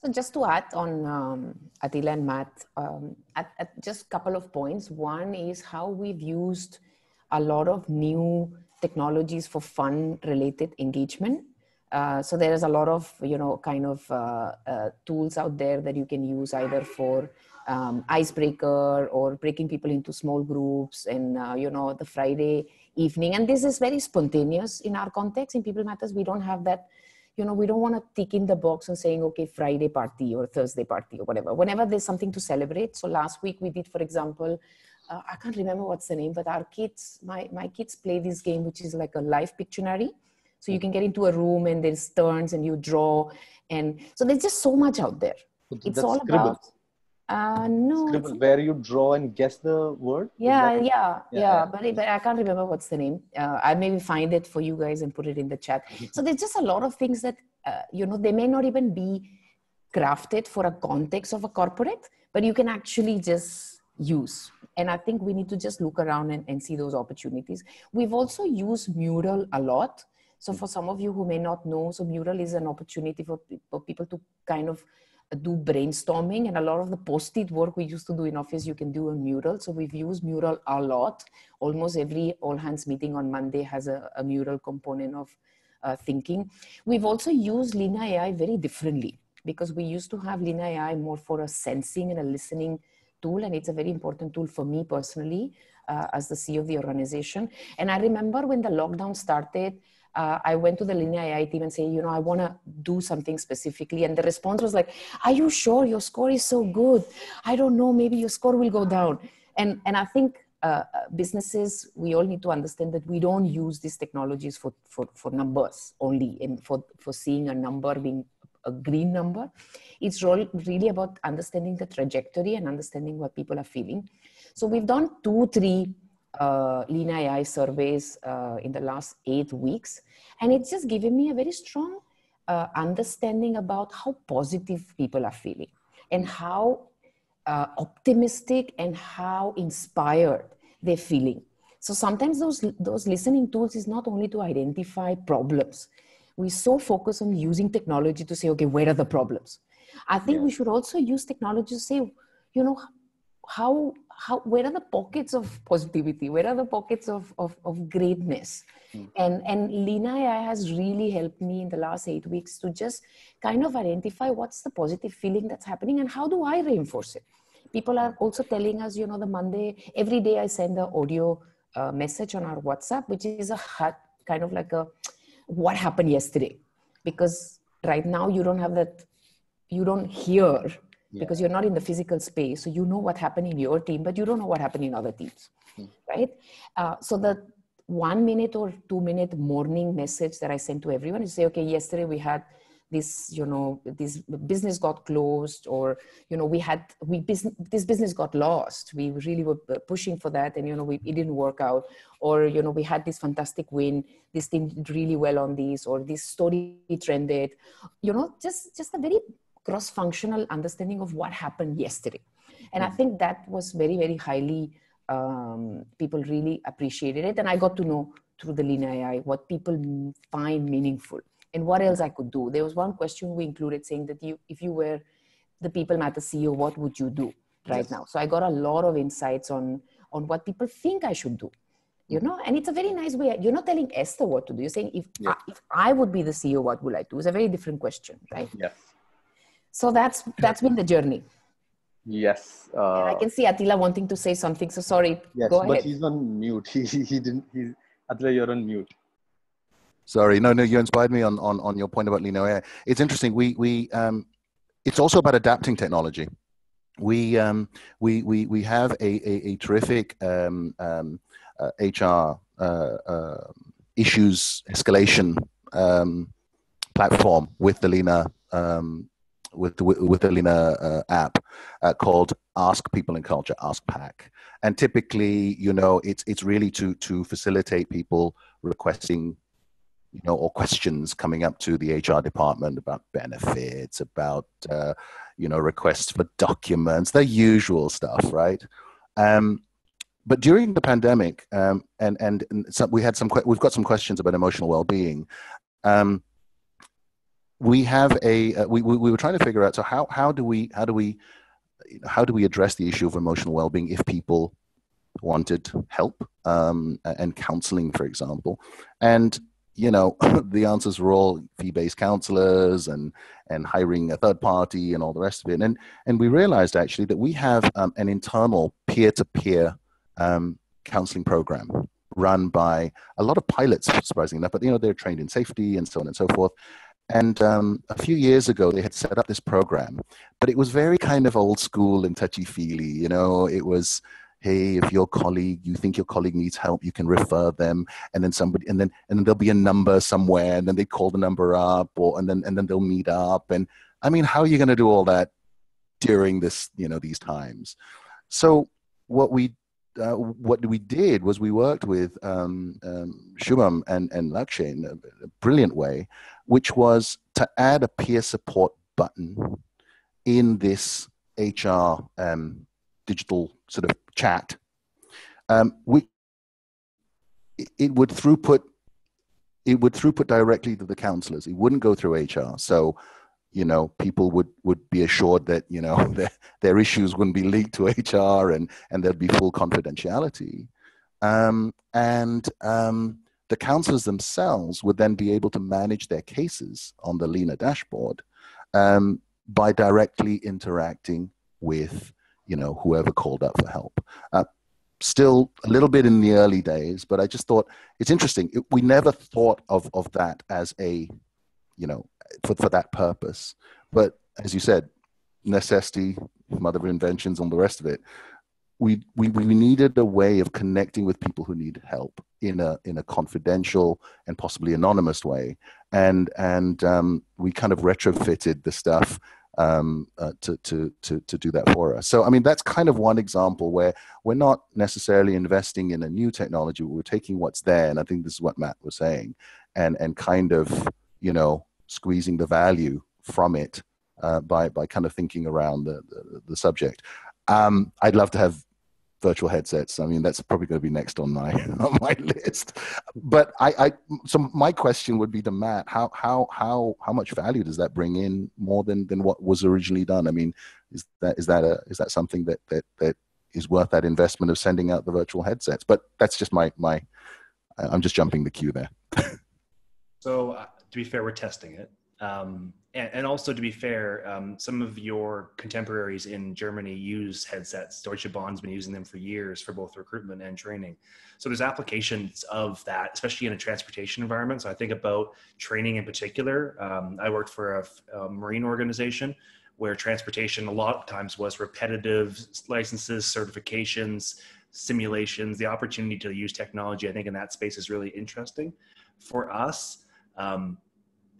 So just to add on Attila and Matt, at just a couple of points. One is how we've used a lot of new technologies for fun-related engagement. So there is a lot of, you know, kind of tools out there that you can use either for icebreaker or breaking people into small groups and, you know, the Friday evening. And this is very spontaneous in our context. In PeopleMatters, we don't have that, you know, we don't want to tick in the box and saying, okay, Friday party or Thursday party or whatever, whenever there's something to celebrate. So last week we did, for example, I can't remember what's the name, but our kids, my kids play this game, which is like a live Pictionary. So you can get into a room and there's turns and you draw. And so there's just so much out there. It's all about, No. Scribble, where you draw and guess the word? Yeah. But I can't remember what's the name. I'll maybe find it for you guys and put it in the chat. So there's just a lot of things that, they may not even be crafted for a context of a corporate, but you can actually just use. And I think we need to just look around and see those opportunities. We've also used Mural a lot. So for some of you who may not know, so Mural is an opportunity for people to kind of do brainstorming, and a lot of the post-it work we used to do in office, you can do on Mural. So we've used Mural a lot. Almost every all-hands meeting on Monday has a Mural component of thinking. We've also used Lina AI very differently, because we used to have Lina AI more for a sensing and a listening tool, and it's a very important tool for me personally as the CEO of the organization. And I remember when the lockdown started, I went to the Lina AI team and say, I want to do something specifically. And the response was like, are you sure? Your score is so good. I don't know, maybe your score will go down. And I think businesses, we all need to understand that we don't use these technologies for numbers only, and for seeing a number being a green number. It's really about understanding the trajectory and understanding what people are feeling. So we've done 2-3 Lina AI surveys in the last 8 weeks. And it's just given me a very strong understanding about how positive people are feeling, and how optimistic and how inspired they're feeling. So sometimes those listening tools is not only to identify problems. We so focus on using technology to say, okay, where are the problems? I think we should also use technology to say, where are the pockets of positivity? Where are the pockets of greatness? And Lina AI has really helped me in the last 8 weeks to just kind of identify what's the positive feeling that's happening and how do I reinforce it? People are also telling us, the Monday, every day I send an audio message on our WhatsApp, which is kind of like what happened yesterday, because right now you don't have that, you don't hear because you're not in the physical space. So what happened in your team, but you don't know what happened in other teams, right? So the 1 minute or 2 minute morning message that I send to everyone is say, okay, yesterday we had this, this business got closed, or, this business got lost. We really were pushing for that, and, it didn't work out. Or, we had this fantastic win. This team did really well on this, or this story trended, just a very cross-functional understanding of what happened yesterday. And I think that was very, very highly, people really appreciated it. And I got to know through the Lina AI what people find meaningful and what else I could do. There was one question we included saying that if you were the PeopleMatters CEO, what would you do right now? So I got a lot of insights on what people think I should do. And it's a very nice way. You're not telling Esther what to do. You're saying, if I would be the CEO, what would I do? It's a very different question, right? Yes. So that's been the journey. Yes. I can see Attila wanting to say something. So sorry. Yes, go ahead. But he's on mute. He didn't. Attila, you're on mute. Sorry, no, you inspired me on your point about Lina AI. It's interesting. It's also about adapting technology. We have a terrific HR issues escalation platform with the Lina with the Lina app called Ask People and Culture, Ask PAC. And typically, it's really to facilitate people requesting, or questions coming up to the HR department about benefits, about, requests for documents, the usual stuff, right? But during the pandemic, and so we've got some questions about emotional well-being. We have we were trying to figure out, so how do we address the issue of emotional well-being if people wanted help and counseling, for example, and the answers were all fee-based counselors and hiring a third party and all the rest of it. And we realized actually that we have an internal peer-to-peer counseling program run by a lot of pilots, surprisingly enough, but they're trained in safety and so on and so forth. And a few years ago, they had set up this program, but it was very kind of old school and touchy-feely. It was, hey, if you think your colleague needs help, you can refer them, and then somebody, and then there'll be a number somewhere, and then they call the number up, and then they'll meet up. And I mean, how are you going to do all that during this, these times. So what we did was we worked with Shubham and Lakshay in a brilliant way, which was to add a peer support button in this HR digital sort of chat. It would throughput directly to the counselors. It wouldn't go through HR. So, people would be assured that, their issues wouldn't be leaked to HR and there'd be full confidentiality. The counselors themselves would then be able to manage their cases on the Lena dashboard by directly interacting with, whoever called up for help. Still a little bit in the early days, but I just thought it's interesting. We never thought of that as a, for that purpose. But as you said, necessity, mother of inventions, and the rest of it. We needed a way of connecting with people who need help in a confidential and possibly anonymous way, and we kind of retrofitted the stuff to do that for us. So, I mean, that's kind of one example where we're not necessarily investing in a new technology. We're taking what's there, and I think this is what Matt was saying, and kind of, squeezing the value from it by kind of thinking around the subject. I'd love to have virtual headsets. I mean, that's probably going to be next on my list. But so my question would be to Matt: how much value does that bring in more than what was originally done? I mean, is that something that is worth that investment of sending out the virtual headsets? But that's just my I'm just jumping the queue there. So to be fair, we're testing it. And also, to be fair, some of your contemporaries in Germany use headsets. Deutsche Bahn's been using them for years for both recruitment and training. So there's applications of that, especially in a transportation environment. So I think about training in particular. I worked for a marine organization where transportation a lot of times was repetitive licenses, certifications, simulations. The opportunity to use technology, I think, in that space is really interesting. For us,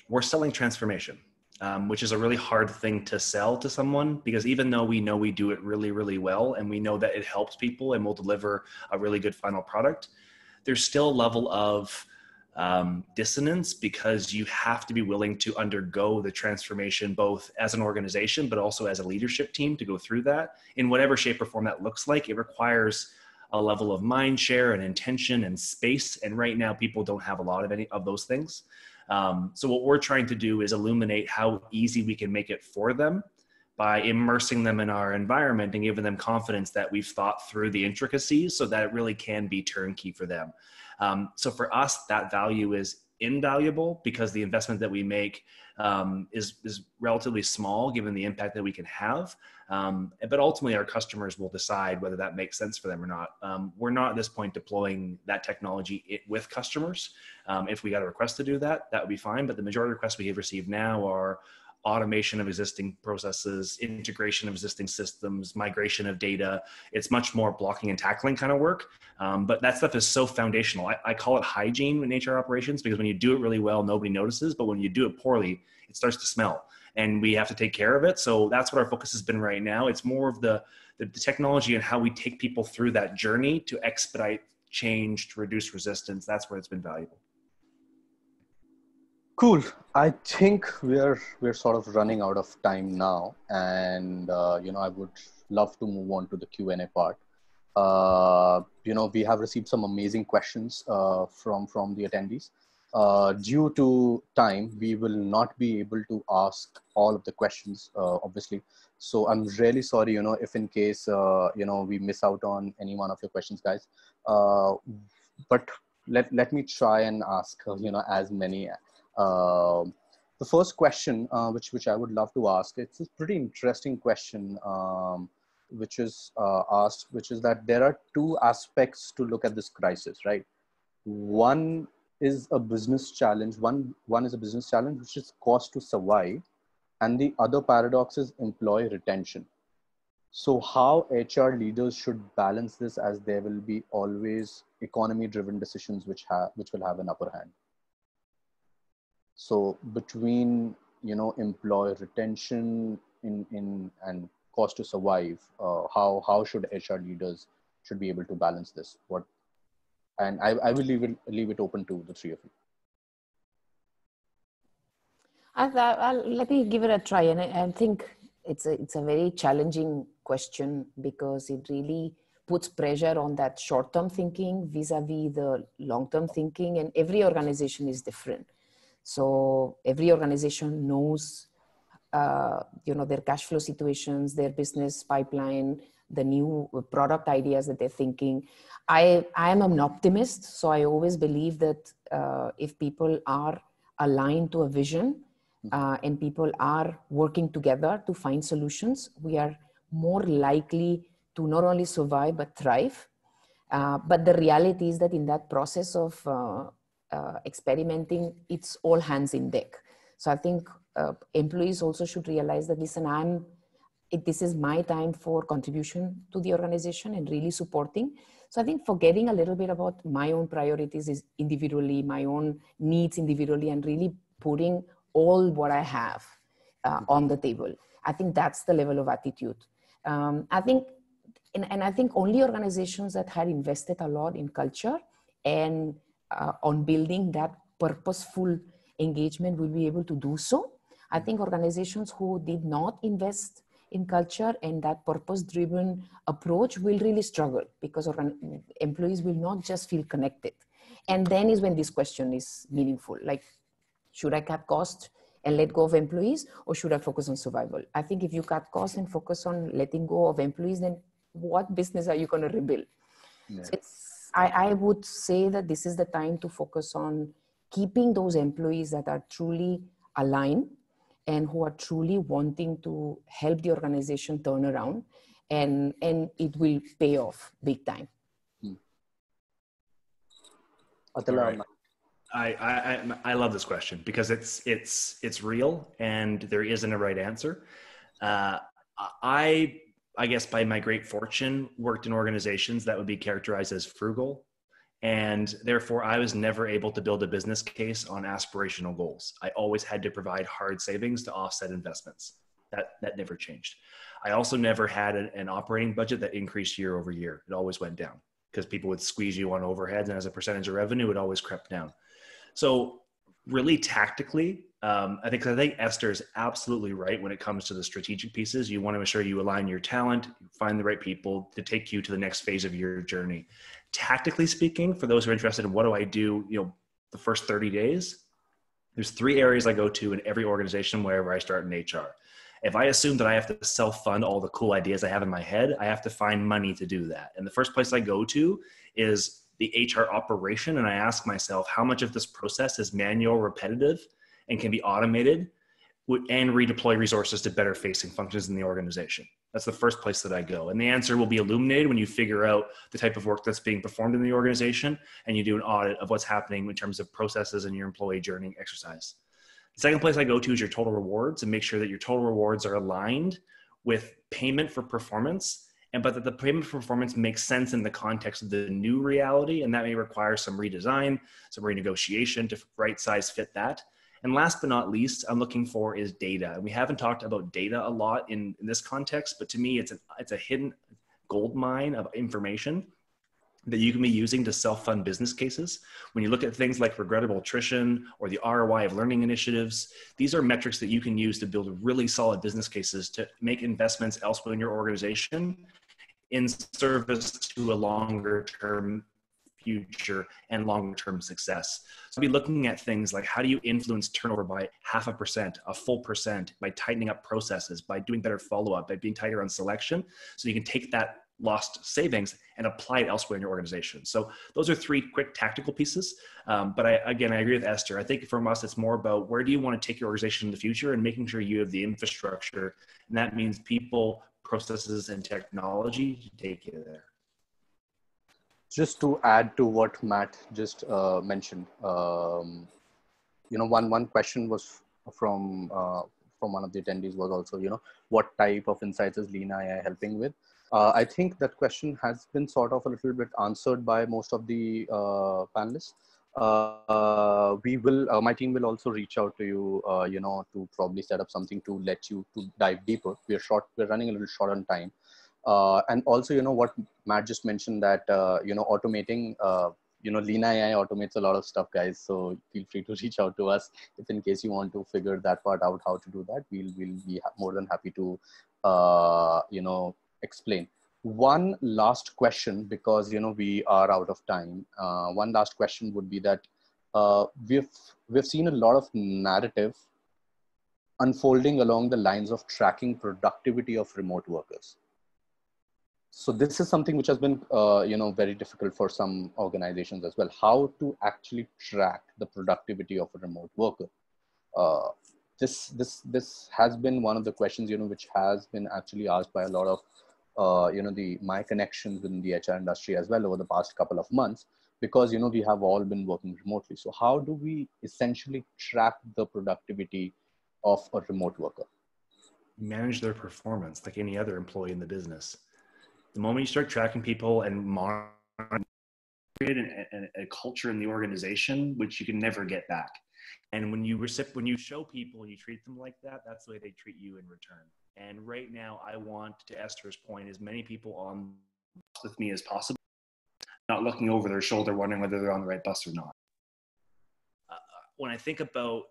we're selling transformation, which is a really hard thing to sell to someone, because even though we know we do it really, really well, and we know that it helps people and will deliver a really good final product, there's still a level of dissonance, because you have to be willing to undergo the transformation, both as an organization, but also as a leadership team, to go through that in whatever shape or form that looks like. It requires a level of mind share and intention and space. And right now, people don't have a lot of any of those things. So what we're trying to do is illuminate how easy we can make it for them by immersing them in our environment and giving them confidence that we've thought through the intricacies so that it really can be turnkey for them. So for us, that value is invaluable, because the investment that we make is relatively small given the impact that we can have. But ultimately, our customers will decide whether that makes sense for them or not. We're not at this point deploying that technology with customers. If we got a request to do that, that would be fine. But the majority of requests we have received now are automation of existing processes, integration of existing systems, migration of data. It's much more blocking and tackling kind of work. But that stuff is so foundational. I call it hygiene in HR operations, because when you do it really well, nobody notices. But when you do it poorly, it starts to smell, and we have to take care of it. So that's what our focus has been right now. It's more of the technology and how we take people through that journey to expedite change, to reduce resistance. That's where it's been valuable. Cool. I think we're sort of running out of time now, and I would love to move on to the Q&A part. We have received some amazing questions from the attendees. Due to time, we will not be able to ask all of the questions, obviously. So I'm really sorry, if in case we miss out on any one of your questions, guys. But let me try and ask as many. The first question, which I would love to ask, it's a pretty interesting question, which is asked, which is that there are two aspects to look at this crisis, right? One is a business challenge. One is a business challenge, which is cost to survive, and the other paradox is employee retention. So how HR leaders should balance this, as there will be always economy-driven decisions which will have an upper hand. So between employee retention and cost to survive, how should HR leaders should be able to balance this? And I will leave it open to the three of you. Let me give it a try, and I think it's a very challenging question because it really puts pressure on that short-term thinking vis-a-vis the long-term thinking, and every organization is different. So every organization knows, their cash flow situations, their business pipeline, the new product ideas that they're thinking. I am an optimist, so I always believe that if people are aligned to a vision, and people are working together to find solutions, we are more likely to not only survive but thrive. But the reality is that in that process of experimenting, it's all hands in deck. So I think employees also should realize that, listen, this is my time for contribution to the organization and really supporting. So I think forgetting a little bit about my own priorities is individually, my own needs individually, and really putting all what I have on the table. I think that's the level of attitude. I think only organizations that had invested a lot in culture and on building that purposeful engagement will be able to do so. I think organizations who did not invest in culture and that purpose-driven approach will really struggle, because employees will not just feel connected. And then is when this question is meaningful. Like, should I cut costs and let go of employees, or should I focus on survival? I think if you cut costs and focus on letting go of employees, then what business are you going to rebuild? Yeah. So I would say that this is the time to focus on keeping those employees that are truly aligned and who are truly wanting to help the organization turn around, and it will pay off big time. Attila. I love this question because it's real and there isn't a right answer. I guess by my great fortune worked in organizations that would be characterized as frugal, and therefore I was never able to build a business case on aspirational goals. I always had to provide hard savings to offset investments. That never changed. I also never had an operating budget that increased year over year. It always went down because people would squeeze you on overheads, and as a percentage of revenue, it always crept down. So really tactically, I think Ester is absolutely right when it comes to the strategic pieces. You want to ensure you align your talent, find the right people to take you to the next phase of your journey. Tactically speaking, for those who are interested in what do I do, the first 30 days, there's 3 areas I go to in every organization wherever I start in HR. If I assume that I have to self-fund all the cool ideas I have in my head, I have to find money to do that. And the first place I go to is the HR operation. And I ask myself, how much of this process is manual, repetitive, and can be automated, and redeploy resources to better facing functions in the organization? That's the first place that I go. And the answer will be illuminated when you figure out the type of work that's being performed in the organization and you do an audit of what's happening in terms of processes and your employee journey exercise. The second place I go to is your total rewards, and make sure that your total rewards are aligned with payment for performance, but that the payment for performance makes sense in the context of the new reality. And that may require some redesign, some renegotiation to right size fit that. And last but not least, I'm looking for is data. And we haven't talked about data a lot in this context, but to me, it's a hidden gold mine of information that you can be using to self-fund business cases. When you look at things like regrettable attrition or the ROI of learning initiatives, these are metrics that you can use to build really solid business cases to make investments elsewhere in your organization in service to a longer term future and longer-term success. So I'll be looking at things like, how do you influence turnover by 0.5%, a full percent, by tightening up processes, by doing better follow-up, by being tighter on selection, so you can take that lost savings and apply it elsewhere in your organization. So those are 3 quick tactical pieces. But I agree with Ester. I think from us, it's more about where do you want to take your organization in the future and making sure you have the infrastructure. And that means people, processes, and technology to take you there. Just to add to what Matt just mentioned, one question was from one of the attendees was also, what type of insights is Lean AI helping with? I think that question has been sort of a little bit answered by most of the panelists. my team will also reach out to you, to probably set up something to let you to dive deeper. We're running a little short on time. And also, what Matt just mentioned, that, automating, Lena AI automates a lot of stuff, guys. So feel free to reach out to us if in case you want to figure that part out, how to do that. We'll be more than happy to, explain. One last question, because, we are out of time. One last question would be that we've seen a lot of narrative unfolding along the lines of tracking productivity of remote workers. So this is something which has been, very difficult for some organizations as well. How to actually track the productivity of a remote worker. This has been one of the questions, which has been actually asked by a lot of, my connections in the HR industry as well over the past couple of months, because, we have all been working remotely. So how do we essentially track the productivity of a remote worker? Manage their performance like any other employee in the business. The moment you start tracking people and monitoring, create a culture in the organization, which you can never get back. And when you show people and you treat them like that, that's the way they treat you in return. And right now, I want, to Esther's point, as many people on with me as possible, not looking over their shoulder, wondering whether they're on the right bus or not. When I think about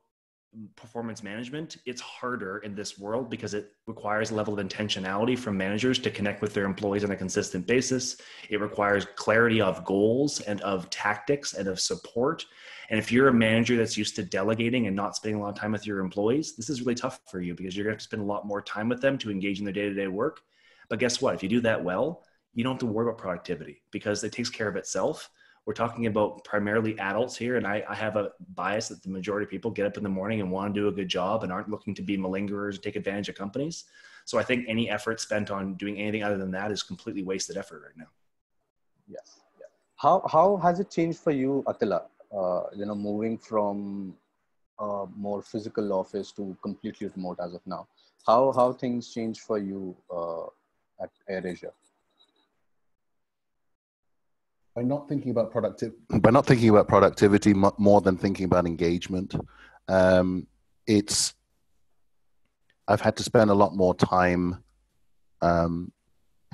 performance management, it's harder in this world because it requires a level of intentionality from managers to connect with their employees on a consistent basis. It requires clarity of goals and of tactics and of support. And if you're a manager that's used to delegating and not spending a lot of time with your employees, this is really tough for you because you're going to have to spend a lot more time with them to engage in their day-to-day work. But guess what? If you do that well, you don't have to worry about productivity because it takes care of itself. We're talking about primarily adults here, and I have a bias that the majority of people get up in the morning and want to do a good job and aren't looking to be malingerers and take advantage of companies. So I think any effort spent on doing anything other than that is completely wasted effort right now. Yes. Yeah. How has it changed for you, Attila? Moving from a more physical office to completely remote as of now. How things changed for you at AirAsia? By not thinking about productivity more than thinking about engagement, I've had to spend a lot more time, I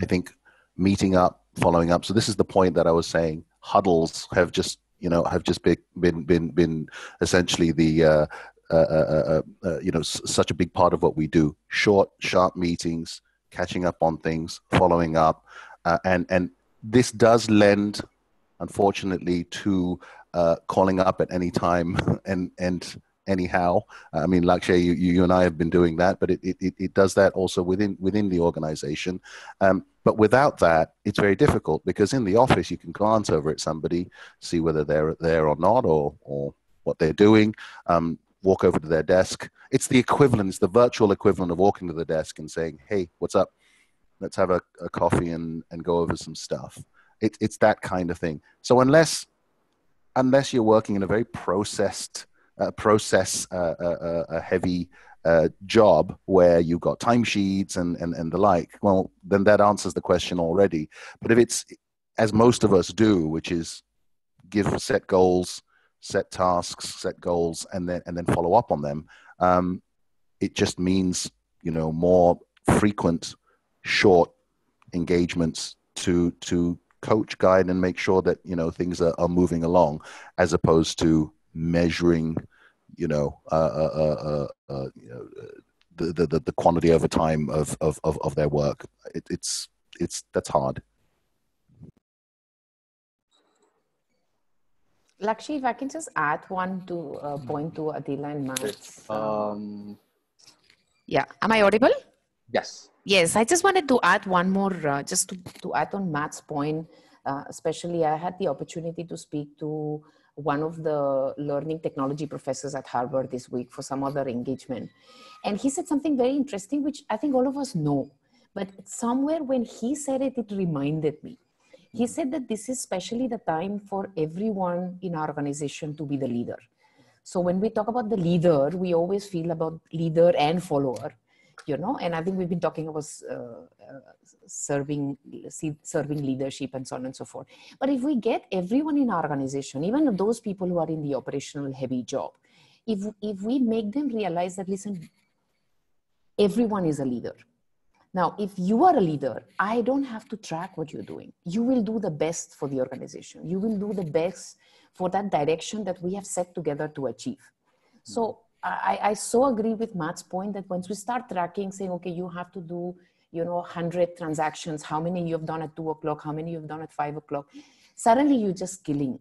think, meeting up, following up. So this is the point that I was saying. Huddles have just been essentially the such a big part of what we do. Short, sharp meetings, catching up on things, following up, and this does lend, unfortunately, to calling up at any time and anyhow. I mean, Lakshay, you and I have been doing that, but it does that also within the organization. But without that, it's very difficult because in the office you can glance over at somebody, see whether they're there or not, or what they're doing. Walk over to their desk. It's the equivalent. It's the virtual equivalent of walking to the desk and saying, "Hey, what's up? Let's have a coffee and go over some stuff." It's that kind of thing. So unless you're working in a very process heavy job where you've got timesheets and the like, well, then that answers the question already. But if it's, as most of us do, which is set goals, set tasks, set goals, and then follow up on them, it just means, more frequent, short engagements to coach, guide, and make sure that things are moving along, as opposed to measuring the quantity over time of their work. That's hard. Lakshmi, if I can just add one to point to Attila and Matt's. Yeah, am I audible? Yes. Yes, I just wanted to add one more, just to add on Matt's point. Especially, I had the opportunity to speak to one of the learning technology professors at Harvard this week for some other engagement. And he said something very interesting, which I think all of us know. But somewhere when he said it, it reminded me. He said that this is especially the time for everyone in our organization to be the leader. So when we talk about the leader, we always feel about leader and follower. you know, and I think we've been talking about serving leadership and so on and so forth. But if we get everyone in our organization, even those people who are in the operational heavy job, if we make them realize that, listen, everyone is a leader. Now, if you are a leader, I don't have to track what you're doing. You will do the best for the organization. You will do the best for that direction that we have set together to achieve. So I so agree with Matt's point that once we start tracking, saying, okay, you have to do, 100 transactions, how many you have done at 2 o'clock, how many you've done at 5 o'clock, suddenly you're just killing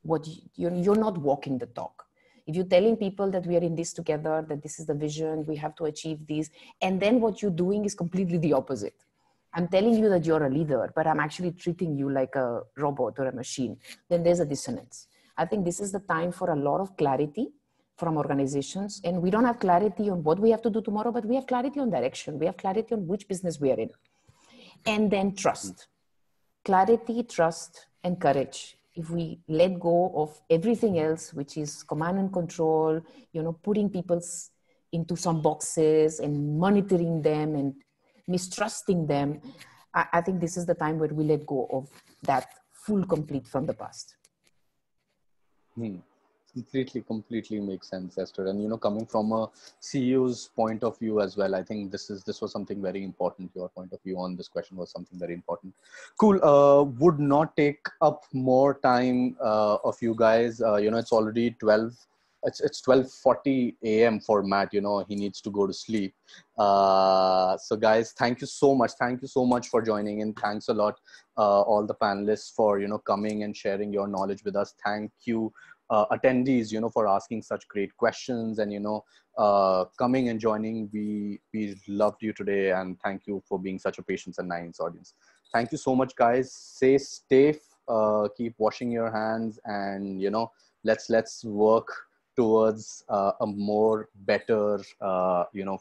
what you're not walking the talk. If you're telling people that we are in this together, that this is the vision, we have to achieve this, and then what you're doing is completely the opposite. I'm telling you that you're a leader, but I'm actually treating you like a robot or a machine, then there's a dissonance. I think this is the time for a lot of clarity from organizations. And we don't have clarity on what we have to do tomorrow, but we have clarity on direction. We have clarity on which business we are in. And then trust. Clarity, trust, and courage. If we let go of everything else, which is command and control, putting people into some boxes and monitoring them and mistrusting them, I think this is the time where we let go of that full complete from the past. Completely makes sense, Esther. And coming from a CEO's point of view as well, I think this was something very important. Your point of view on this question was something very important. Cool. Would not take up more time of you guys. It's already 12. It's 12:40 a.m. for Matt. He needs to go to sleep. So guys, thank you so much. Thank you so much for joining in. Thanks a lot, all the panelists, for coming and sharing your knowledge with us. Thank you, attendees, for asking such great questions and coming and joining. We loved you today, and thank you for being such a patient and nice audience. Thank you so much, guys. Stay safe. Keep washing your hands, and let's work towards a more better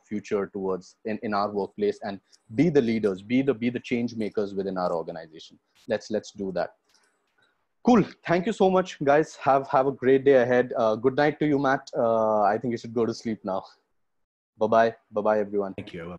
future towards in our workplace, and be the leaders, be the change makers within our organization. Let's do that. Cool. Thank you so much, guys. Have a great day ahead. Good night to you, Matt. I think you should go to sleep now. Bye-bye. Bye-bye, everyone. Thank you.